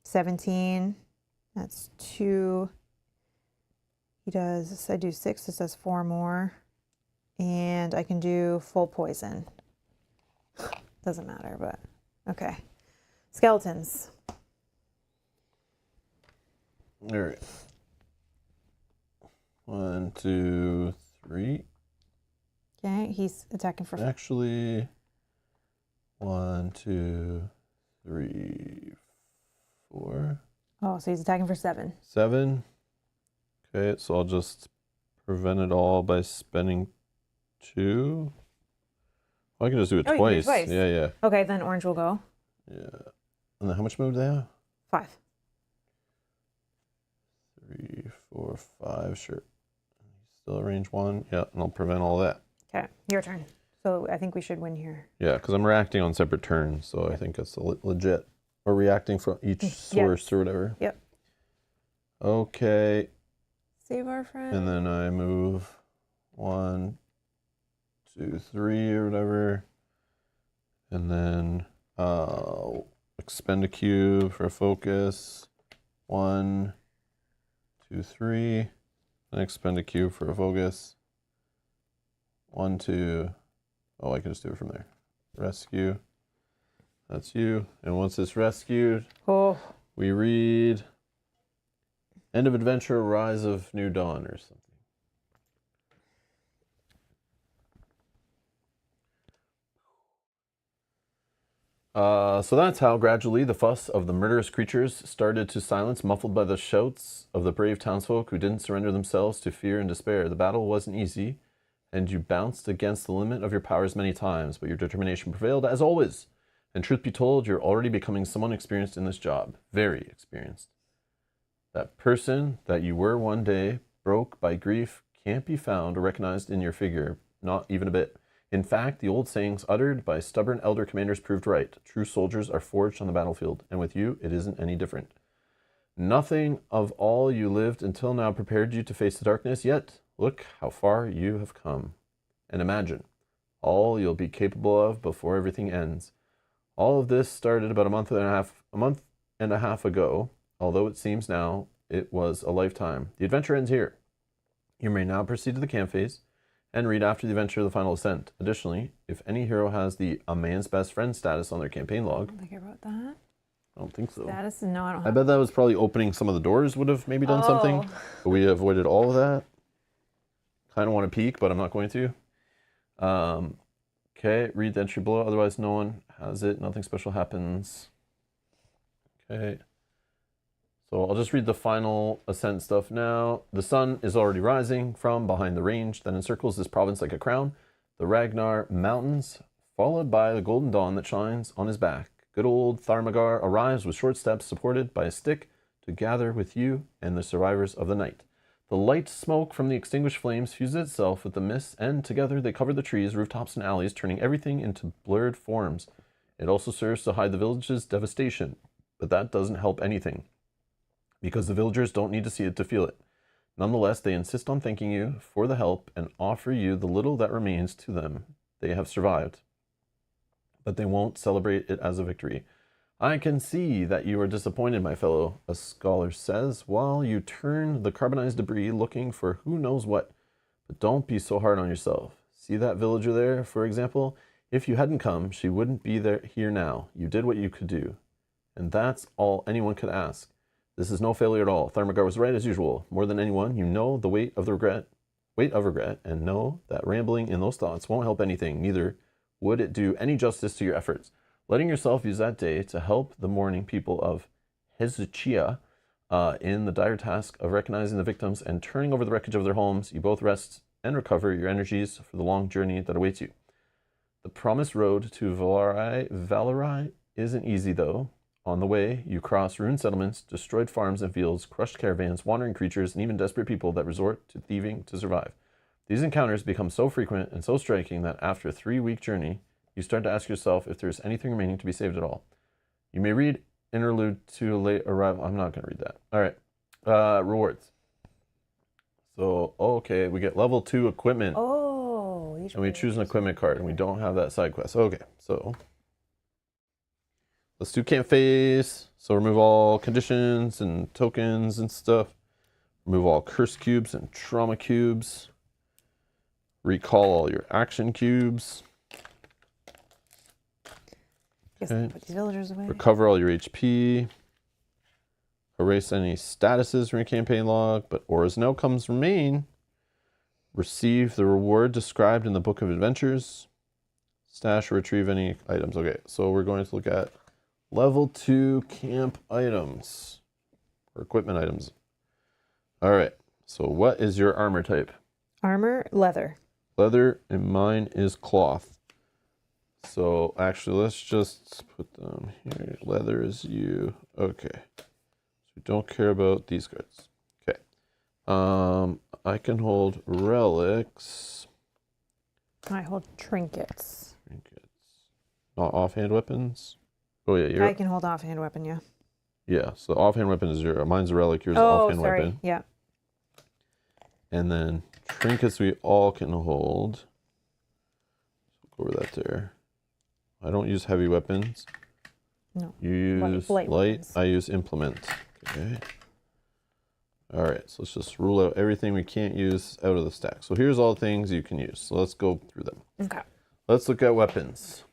S2: 17. That's 2. He does, I do 6, this does 4 more. And I can do full poison. Doesn't matter, but okay. Skeletons.
S1: All right. 1, 2, 3.
S2: Okay, he's attacking for.
S1: Actually, 1, 2, 3, 4.
S2: Oh, so he's attacking for 7.
S1: 7. Okay, so I'll just prevent it all by spending 2. Well, I can just do it
S2: Oh, you can do it
S1: twice.
S2: twice.
S1: Yeah.
S2: Okay, then orange will go.
S1: Yeah. And then how much move do they have?
S2: 5.
S1: 3, 4, 5. Sure. Still at range 1. Yeah, and I'll prevent all that.
S2: Okay, your turn. So I think we should win here.
S1: Yeah, because I'm reacting on separate turns, so I think that's legit. Or reacting from each source or whatever.
S2: Yep.
S1: Okay.
S2: Save our friend.
S1: And then I move 1, 2, 3 or whatever. And then expend a cube for a focus. 1, 2, 3. And expend a cube for a focus. 1, 2. Oh, I can just do it from there. Rescue. That's you. And once it's rescued, we read End of Adventure, Rise of New Dawn or something. So that's how gradually the fuss of the murderous creatures started to silence, muffled by the shouts of the brave townsfolk who didn't surrender themselves to fear and despair. The battle wasn't easy, and you bounced against the limit of your powers many times, but your determination prevailed as always. And truth be told, you're already becoming someone experienced in this job. Very experienced. That person that you were one day, broke by grief, can't be found or recognized in your figure, not even a bit. In fact, the old sayings uttered by stubborn elder commanders proved right. True soldiers are forged on the battlefield, and with you, it isn't any different. Nothing of all you lived until now prepared you to face the darkness, yet look how far you have come. And imagine all you'll be capable of before everything ends. All of this started about a month and a half ago, although it seems now it was a lifetime. The adventure ends here. You may now proceed to the camp phase and read after the adventure of the final ascent. Additionally, if any hero has the A Man's Best Friend status on their campaign log.
S2: I don't think I wrote that.
S1: I don't think so.
S2: Status? No, I don't have.
S1: I bet that was probably opening some of the doors would have maybe done something, but we avoided all of that. Kind of want to peek, but I'm not going to. Okay, read the entry below. Otherwise, no one has it. Nothing special happens. Okay. So I'll just read the final ascent stuff now. The sun is already rising from behind the range that encircles this province like a crown. The Ragnar Mountains, followed by the golden dawn that shines on his back. Good old Tharmagar arrives with short steps supported by a stick to gather with you and the survivors of the night. The light smoke from the extinguished flames fuses itself with the mist, and together they cover the trees, rooftops, and alleys, turning everything into blurred forms. It also serves to hide the village's devastation, but that doesn't help anything, because the villagers don't need to see it to feel it. Nonetheless, they insist on thanking you for the help and offer you the little that remains to them. They have survived, but they won't celebrate it as a victory. I can see that you are disappointed, my fellow, a scholar says, while you turn the carbonized debris looking for who knows what. But don't be so hard on yourself. See that villager there, for example? If you hadn't come, she wouldn't be here now. You did what you could do. And that's all anyone could ask. This is no failure at all. Tharmagar was right as usual. More than anyone, you know the weight of regret, and know that rambling in those thoughts won't help anything. Neither would it do any justice to your efforts. Letting yourself use that day to help the mourning people of Hezekiah in the dire task of recognizing the victims and turning over the wreckage of their homes, you both rest and recover your energies for the long journey that awaits you. The promised road to Valarai isn't easy, though. On the way, you cross ruined settlements, destroyed farms and fields, crushed caravans, wandering creatures, and even desperate people that resort to thieving to survive. These encounters become so frequent and so striking that after a 3-week journey, you start to ask yourself if there's anything remaining to be saved at all. You may read Interlude to Late Arrival. I'm not going to read that. All right. Rewards. So, okay, we get level 2 equipment.
S2: Oh.
S1: And we choose an equipment card, and we don't have that side quest. Okay, so let's do camp phase. So remove all conditions and tokens and stuff. Remove all curse cubes and trauma cubes. Recall all your action cubes. Okay.
S2: Put these villagers away.
S1: Recover all your HP. Erase any statuses from your campaign log, but auras and outcomes remain. Receive the reward described in the Book of Adventures. Stash or retrieve any items. Okay, so we're going to look at level 2 camp items. Or equipment items. Alright, so what is your armor type?
S2: Armor, leather.
S1: Leather, and mine is cloth. So actually, let's just put them here. Leather is you. Okay. So we don't care about these cards. Okay. I can hold relics.
S2: I hold trinkets.
S1: Not offhand weapons. Oh yeah,
S2: I can hold offhand weapon, yeah.
S1: Yeah, so offhand weapon is mine's a relic, yours is offhand weapon.
S2: Yeah.
S1: And then trinkets we all can hold. Go over that there. I don't use heavy weapons.
S2: No.
S1: You use light.
S2: Weapons.
S1: I use implement. Okay. All right, so let's just rule out everything we can't use out of the stack. So here's all the things you can use. So let's go through them.
S2: Okay.
S1: Let's look at weapons.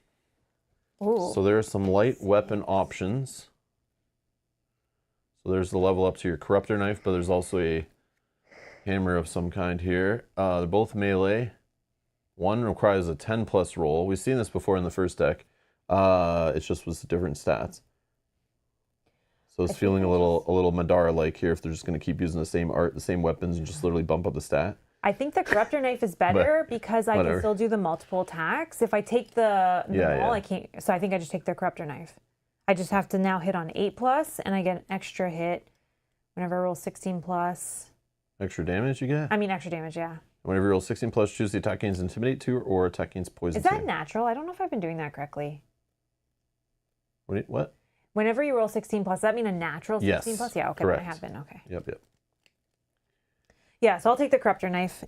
S2: Ooh.
S1: So there are some light weapon options. So there's the level up to your corruptor knife, but there's also a hammer of some kind here. They're both melee. One requires a 10+ roll. We've seen this before in the first deck. It just was different stats. So it's feeling a little Madara-like here if they're just going to keep using the same art, the same weapons, and just literally bump up the stat.
S2: I think the corruptor knife is better because I can still do the multiple attacks. If I take the maul, I can't. So I think I just take the corruptor knife. I just have to now hit on 8+, and I get an extra hit whenever I roll 16+.
S1: Extra damage you get?
S2: I mean, extra damage, yeah.
S1: Whenever you roll 16+, choose the attack gains Intimidate 2 or attack gains Poison 2.
S2: Is that natural? I don't know if I've been doing that correctly.
S1: What?
S2: Whenever you roll 16+, does that mean a natural 16+?
S1: Yes,
S2: Yeah, okay,
S1: correct.
S2: I have been, okay.
S1: Yep.
S2: Yeah, so I'll take the corruptor knife.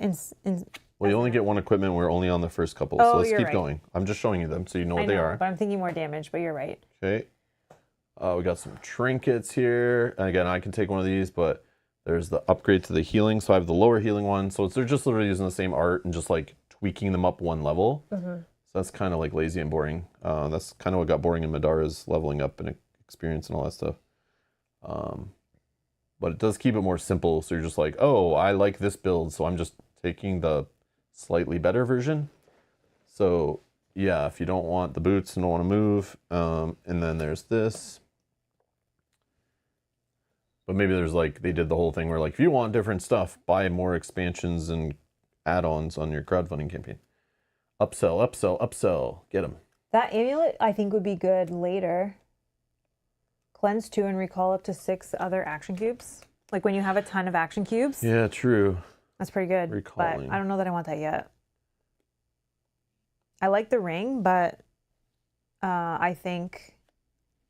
S1: Well, you only get one equipment. We're only on the first couple, so let's keep going. I'm just showing you them so you know what they are.
S2: But I'm thinking more damage, but you're right.
S1: Okay. We got some trinkets here. And again, I can take one of these, but there's the upgrade to the healing. So I have the lower healing one. So they're just literally using the same art and just like tweaking them up one level. So that's kind of like lazy and boring. That's kind of what got boring in Madara's leveling up and experience and all that stuff. But it does keep it more simple. So you're just like, oh, I like this build, so I'm just taking the slightly better version. So yeah, if you don't want the boots and don't want to move, and then there's this. But maybe there's like, they did the whole thing where like, if you want different stuff, buy more expansions and add-ons on your crowdfunding campaign. Upsell, upsell, upsell. Get them.
S2: That amulet, I think, would be good later. Cleanse 2 and recall up to 6 other action cubes. Like when you have a ton of action cubes.
S1: Yeah, true.
S2: That's pretty good.
S1: Recalling.
S2: But I don't know that I want that yet. I like the ring, but I think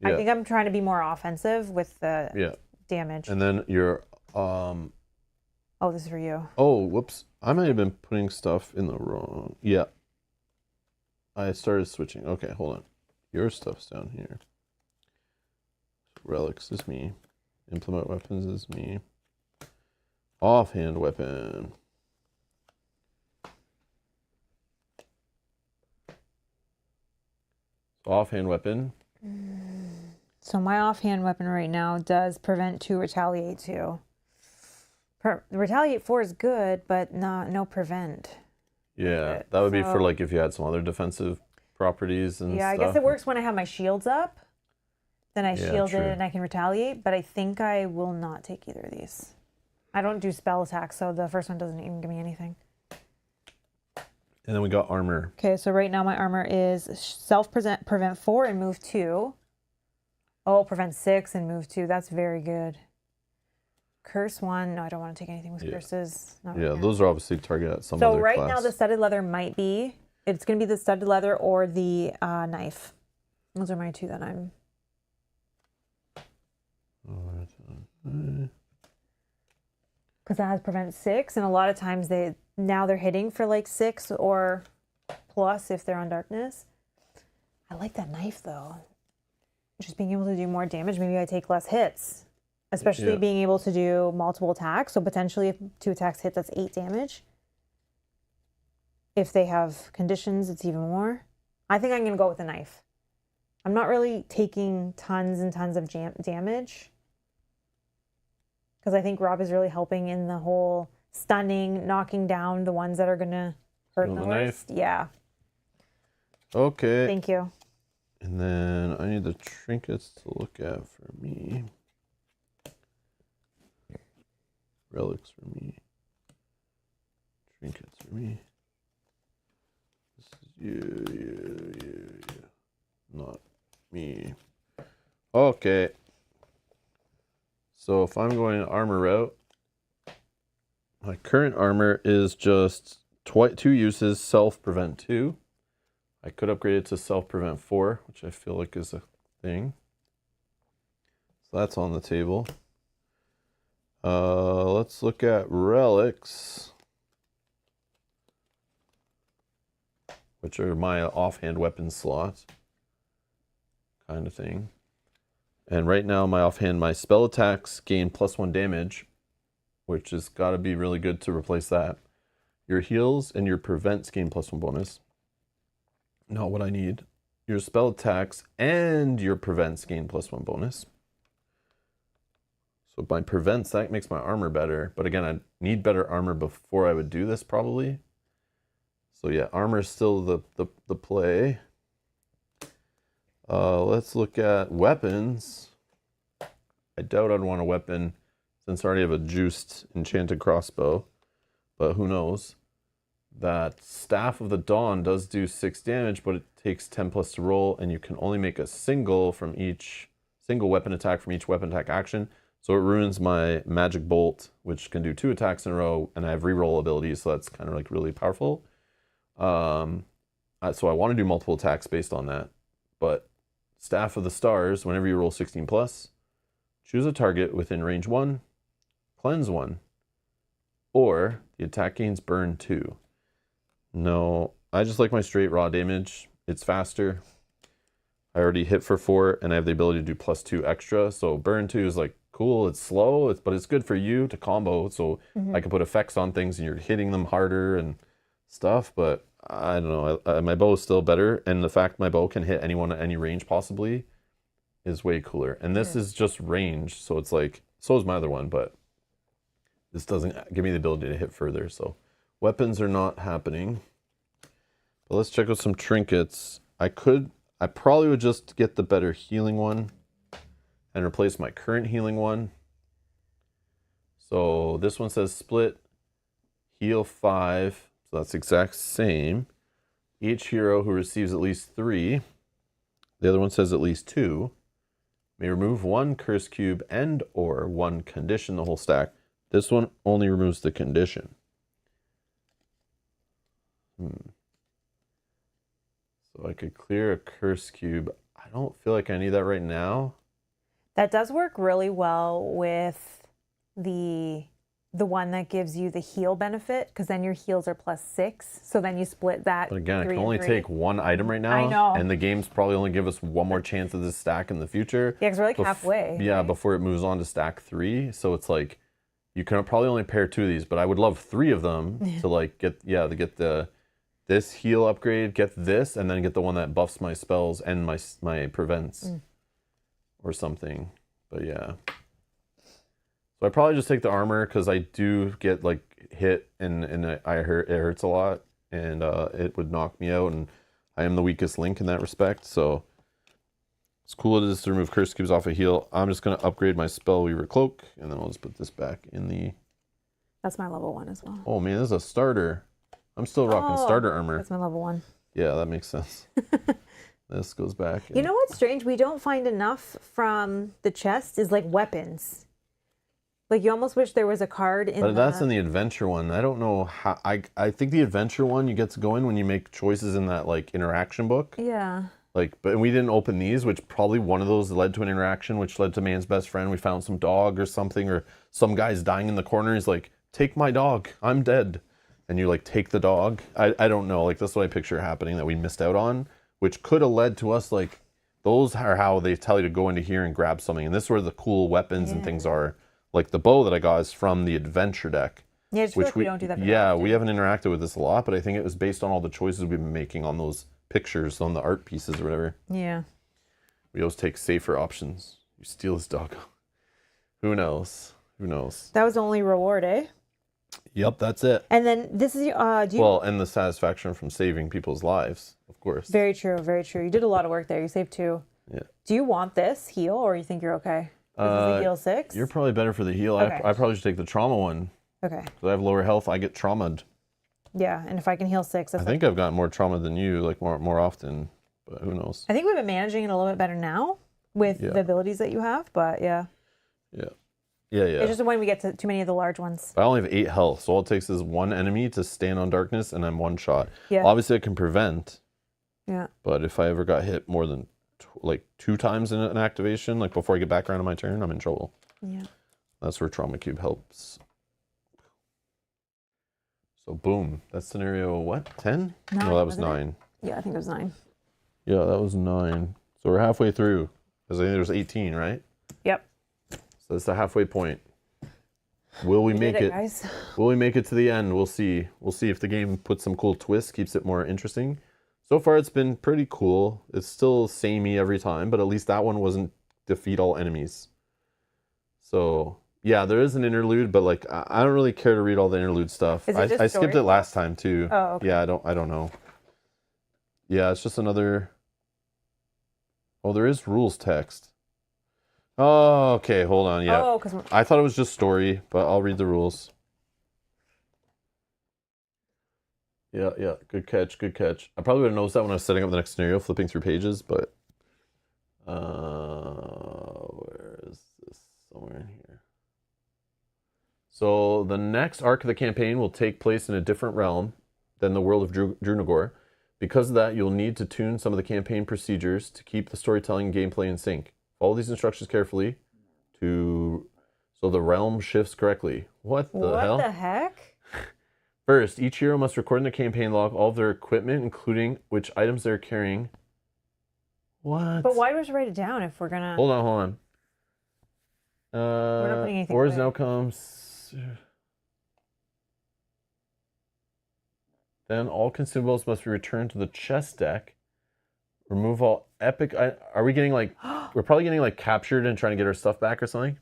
S2: I'm trying to be more offensive with the damage.
S1: And then your
S2: oh, this is for you.
S1: oh, whoops. I might have been putting stuff in the wrong. Yeah. I started switching. Okay, hold on. Your stuff's down here. Relics is me. Implement weapons is me. Offhand weapon. Offhand weapon.
S2: So my offhand weapon right now does prevent 2, retaliate 2. Retaliate 4 is good, but no prevent.
S1: Yeah, that would be for like if you had some other defensive properties and
S2: yeah,
S1: stuff.
S2: I guess it works when I have my shields up. Then I shield
S1: true.
S2: it and I can retaliate, but I think I will not take either of these. I don't do spell attacks, so the first one doesn't even give me anything.
S1: And then we got armor.
S2: Okay, so right now my armor is prevent 4 and move 2. Oh, prevent 6 and move 2. That's very good. Curse 1. No, I don't want to take anything with curses. Not
S1: Yeah,
S2: right now.
S1: those are obviously targeted at some
S2: So
S1: other
S2: right
S1: class.
S2: now the studded leather might be, it's going to be the studded leather or the knife. Those are my 2 that I'm. Because that has prevent 6, and a lot of times they're hitting for like 6 or plus if they're on darkness. I like that knife though. Just being able to do more damage. Maybe I take less hits, especially being able to do multiple attacks. So potentially if 2 attacks hit, that's 8 damage. If they have conditions, it's even more. I think I'm going to go with the knife. I'm not really taking tons and tons of damage. Because I think Rob is really helping in the whole stunning, knocking down the ones that are going to hurt the worst. Yeah.
S1: Okay.
S2: Thank you.
S1: And then I need the trinkets to look at for me. Relics for me. Trinkets for me. This is you. Not me. Okay. So if I'm going armor route, my current armor is just 2 uses, self prevent 2. I could upgrade it to self prevent 4, which I feel like is a thing. So that's on the table. Let's look at relics, which are my offhand weapon slot kind of thing. And right now my spell attacks gain +1 damage, which has got to be really good to replace that. Your heals and your prevents gain +1 bonus. Not what I need. Your spell attacks and your prevents gain +1 bonus. So my prevents, that makes my armor better. But again, I need better armor before I would do this probably. So yeah, armor is still the play. Let's look at weapons. I doubt I'd want a weapon since I already have a juiced enchanted crossbow. But who knows? That Staff of the Dawn does do 6 damage, but it takes 10 plus to roll, and you can only make a single weapon attack from each weapon attack action. So it ruins my magic bolt, which can do 2 attacks in a row, and I have reroll abilities, so that's kind of like really powerful. So I want to do multiple attacks based on that. But Staff of the Stars, whenever you roll 16 plus, choose a target within range 1, cleanse 1, or the attack gains burn 2. No, I just like my straight raw damage. It's faster. I already hit for 4, and I have the ability to do +2 extra. So burn 2 is like cool. It's slow, but it's good for you to combo. So I can put effects on things, and you're hitting them harder and stuff. But I don't know. My bow is still better, and the fact my bow can hit anyone at any range possibly is way cooler. And this is just range, so it's like, so is my other one, but this doesn't give me the ability to hit further. So weapons are not happening. But let's check out some trinkets. I probably would just get the better healing one and replace my current healing one. So this one says split, heal 5. So that's the exact same. Each hero who receives at least 3. The other one says at least 2. May remove 1 curse cube and or 1 condition the whole stack. This one only removes the condition. So I could clear a curse cube. I don't feel like I need that right now.
S2: That does work really well with the one that gives you the heal benefit, because then your heals are +6. So then you split that.
S1: But again, I can only take 1 item right now.
S2: I know.
S1: And the game's probably only give us 1 more chance of this stack in the future.
S2: Yeah, because we're like halfway.
S1: Yeah,
S2: right?
S1: before it moves on to stack 3. So it's like, you can probably only pair 2 of these, but I would love 3 of them to like get this heal upgrade, get this, and then get the one that buffs my spells and my prevents or something. But yeah. So I probably just take the armor because I do get like hit and it hurts a lot, and it would knock me out, and I am the weakest link in that respect. So it's cool it is to remove curse cubes off a heal. I'm just gonna upgrade my spell Weaver Cloak, and then I'll just put this back in the.
S2: That's my level 1 as well.
S1: Oh man, this is a starter. I'm still rocking starter armor.
S2: That's my level 1.
S1: Yeah, that makes sense. This goes back.
S2: You know what's strange? We don't find enough from the chest is like weapons. Like you almost wish there was a card in.
S1: But that's in the adventure one. I don't know how. I think the adventure one you get to go in when you make choices in that like interaction book.
S2: Yeah.
S1: Like, but we didn't open these, which probably one of those led to an interaction, which led to man's best friend. We found some dog or something, or some guy's dying in the corner. He's like, "Take my dog. I'm dead." And you like take the dog. I don't know. Like that's what I picture happening that we missed out on, which could have led to us like those are how they tell you to go into here and grab something. And this is where the cool weapons and things are. Like the bow that I got is from the adventure deck.
S2: Yeah, I just feel like we don't do that.
S1: We haven't interacted with this a lot, but I think it was based on all the choices we've been making on those pictures, on the art pieces or whatever.
S2: Yeah.
S1: We always take safer options. You steal his dog. Who knows? Who knows?
S2: That was the only reward, eh?
S1: Yep, that's it.
S2: And then this is
S1: well, and the satisfaction from saving people's lives, of course.
S2: Very true, very true. You did a lot of work there. You saved 2.
S1: Yeah.
S2: Do you want this heal, or you think you're okay? This is a heal 6?
S1: You're probably better for the heal.
S2: Okay.
S1: I probably should take the trauma one.
S2: Okay.
S1: Because I have lower health, I get traumaed.
S2: Yeah, and if I can heal 6, that's
S1: I think I've gotten more trauma than you, like more often, but who knows?
S2: I think we've been managing it a little bit better now with the abilities that you have, but yeah.
S1: Yeah. Yeah.
S2: It's just when we get to too many of the large ones.
S1: I only have 8 health, so all it takes is 1 enemy to stand on darkness, and I'm 1 shot.
S2: Yeah.
S1: Obviously, I can prevent.
S2: Yeah.
S1: But if I ever got hit more than 2 times in an activation, like before I get back around to my turn, I'm in trouble.
S2: Yeah.
S1: That's where Trauma Cube helps. So boom, that's scenario what? 10?
S2: 9,
S1: No, that was
S2: wasn't it?
S1: 9.
S2: Yeah, I think it was 9.
S1: Yeah, that was 9. So we're halfway through. Because I think there's 18, right?
S2: Yep.
S1: So that's the halfway point. Will we make it?
S2: Guys.
S1: Will we make it to the end? We'll see. We'll see if the game puts some cool twists, keeps it more interesting. So far, it's been pretty cool. It's still samey every time, but at least that one wasn't defeat all enemies. So yeah, there is an interlude, but like I don't really care to read all the interlude stuff.
S2: Is it just
S1: I skipped
S2: story?
S1: it last time too.
S2: Oh, okay.
S1: Yeah, I don't know. Yeah, it's just another. Oh, there is rules text. Oh, okay. Hold on. Yeah.
S2: Oh, because
S1: I thought it was just story, but I'll read the rules. Yeah, yeah. Good catch, good catch. I probably would have noticed that when I was setting up the next scenario, flipping through pages, but where is this? Somewhere in here. So the next arc of the campaign will take place in a different realm than the world of Drunagor. Because of that, you'll need to tune some of the campaign procedures to keep the storytelling and gameplay in sync. Follow these instructions carefully so the realm shifts correctly. What the hell?
S2: What the heck?
S1: First, each hero must record in the campaign log all of their equipment, including which items they're carrying. What?
S2: But why do we have to write it down if we're gonna?
S1: Hold on.
S2: We're not putting anything
S1: Ores and
S2: away.
S1: outcomes. Then all consumables must be returned to the chest deck. Remove all epic. Are we getting like? We're probably getting like captured and trying to get our stuff back or something.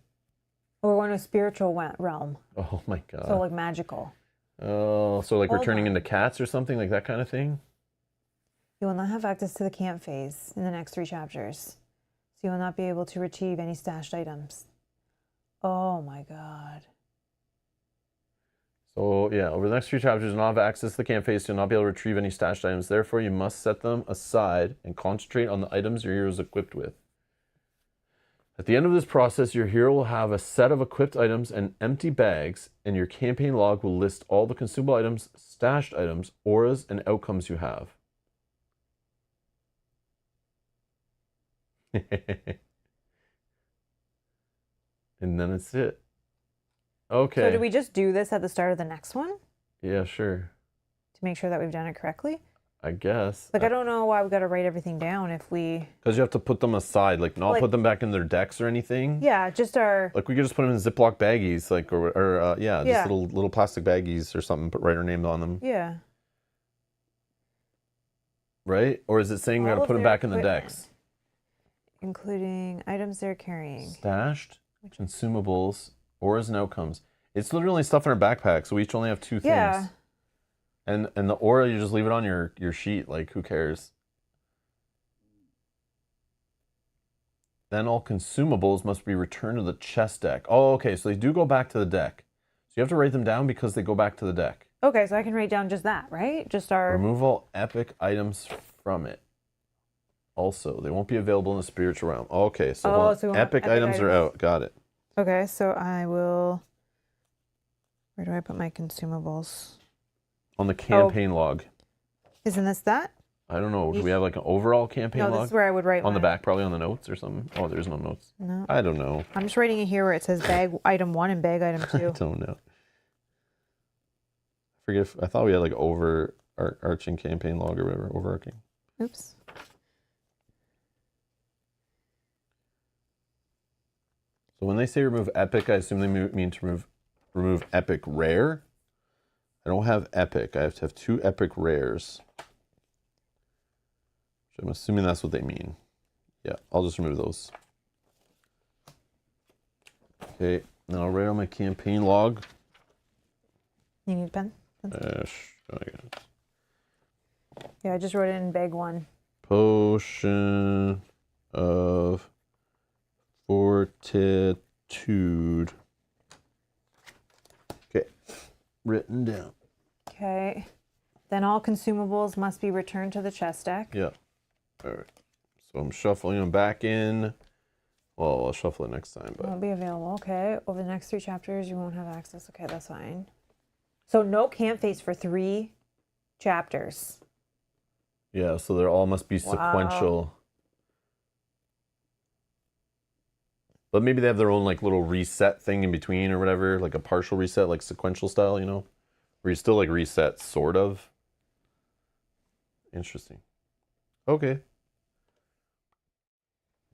S2: We're going to a spiritual realm,
S1: Oh my god.
S2: so like magical.
S1: Oh, so like we're
S2: Hold
S1: turning
S2: on.
S1: into cats or something, like that kind of thing?
S2: You will not have access to the camp phase in the next 3 chapters, so you will not be able to retrieve any stashed items. Oh my god.
S1: So yeah, over the next few chapters, you'll not have access to the camp phase, you'll not be able to retrieve any stashed items. Therefore, you must set them aside and concentrate on the items your hero is equipped with. At the end of this process, your hero will have a set of equipped items and empty bags, and your campaign log will list all the consumable items, stashed items, auras, and outcomes you have. And then it's it. Okay.
S2: So do we just do this at the start of the next one
S1: Yeah, sure.
S2: to make sure that we've done it correctly?
S1: I guess.
S2: Like, I don't know why we got to write everything down if we...
S1: Because you have to put them aside, like not put them back in their decks or anything.
S2: Yeah, just our...
S1: Like we could just put them in Ziploc baggies, like just little plastic baggies or something. But write our name on them.
S2: Yeah.
S1: Right? Or is it saying we got to put them back in the decks?
S2: Including items they're carrying.
S1: Stashed, consumables, auras, and outcomes. It's literally stuff in our backpack, so we each only have 2 things.
S2: Yeah.
S1: And the aura, you just leave it on your sheet. Like, who cares? Then all consumables must be returned to the chest deck. Oh, okay, so they do go back to the deck. So you have to write them down because they go back to the deck.
S2: Okay, so I can write down just that, right? Just our...
S1: Remove all epic items from it. Also, they won't be available in the spiritual realm. Okay, so, epic items are out. Got it.
S2: Okay, so I will... Where do I put my consumables?
S1: On the campaign log.
S2: Isn't this that?
S1: I don't know. Do we have like an overall campaign log?
S2: No, this is where I would write
S1: on the back, probably on the notes or something. Oh, there's no notes.
S2: No.
S1: I don't know.
S2: I'm just writing it here where it says bag item 1 and bag item 2.
S1: I don't know. I thought we had like overarching campaign log or whatever. Overarching.
S2: Oops.
S1: So when they say remove epic, I assume they mean to remove epic rare. I don't have epic. I have to have 2 epic rares. So I'm assuming that's what they mean. Yeah, I'll just remove those. Okay, now I'll write on my campaign log.
S2: You need a pen? Yeah, I just wrote it in bag 1.
S1: Potion of Fortitude. Okay, written down.
S2: Okay. Then all consumables must be returned to the chest deck.
S1: Yeah. All right. So I'm shuffling them back in. Well, I'll shuffle it next time, but
S2: Won't be available. Okay. Over the next 3 chapters, you won't have access. Okay, that's fine. So no camp phase for 3 chapters.
S1: yeah, so they all must be sequential. But maybe they have their own like little reset thing in between or whatever, like a partial reset, like sequential style, you know, where you still like reset, sort of. Interesting. Okay.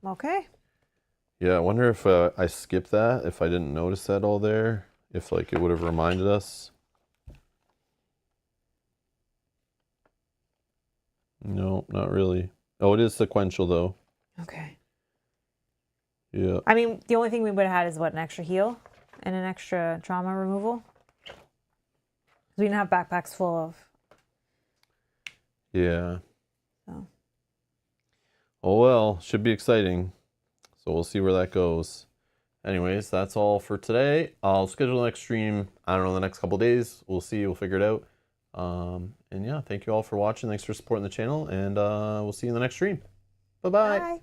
S2: Okay.
S1: Yeah, I wonder if I skipped that, if I didn't notice that all there, if like it would have reminded us. No, not really. Oh, it is sequential though.
S2: Okay.
S1: Yeah.
S2: I mean, the only thing we would have had is what, an extra heal and an extra trauma removal. We didn't have backpacks full of.
S1: Yeah.
S2: So.
S1: Oh well, should be exciting. So we'll see where that goes. Anyways, that's all for today. I'll schedule the next stream, I don't know, the next couple of days. We'll see, we'll figure it out. And yeah, thank you all for watching. Thanks for supporting the channel, and we'll see you in the next stream. Bye-bye.
S2: Bye.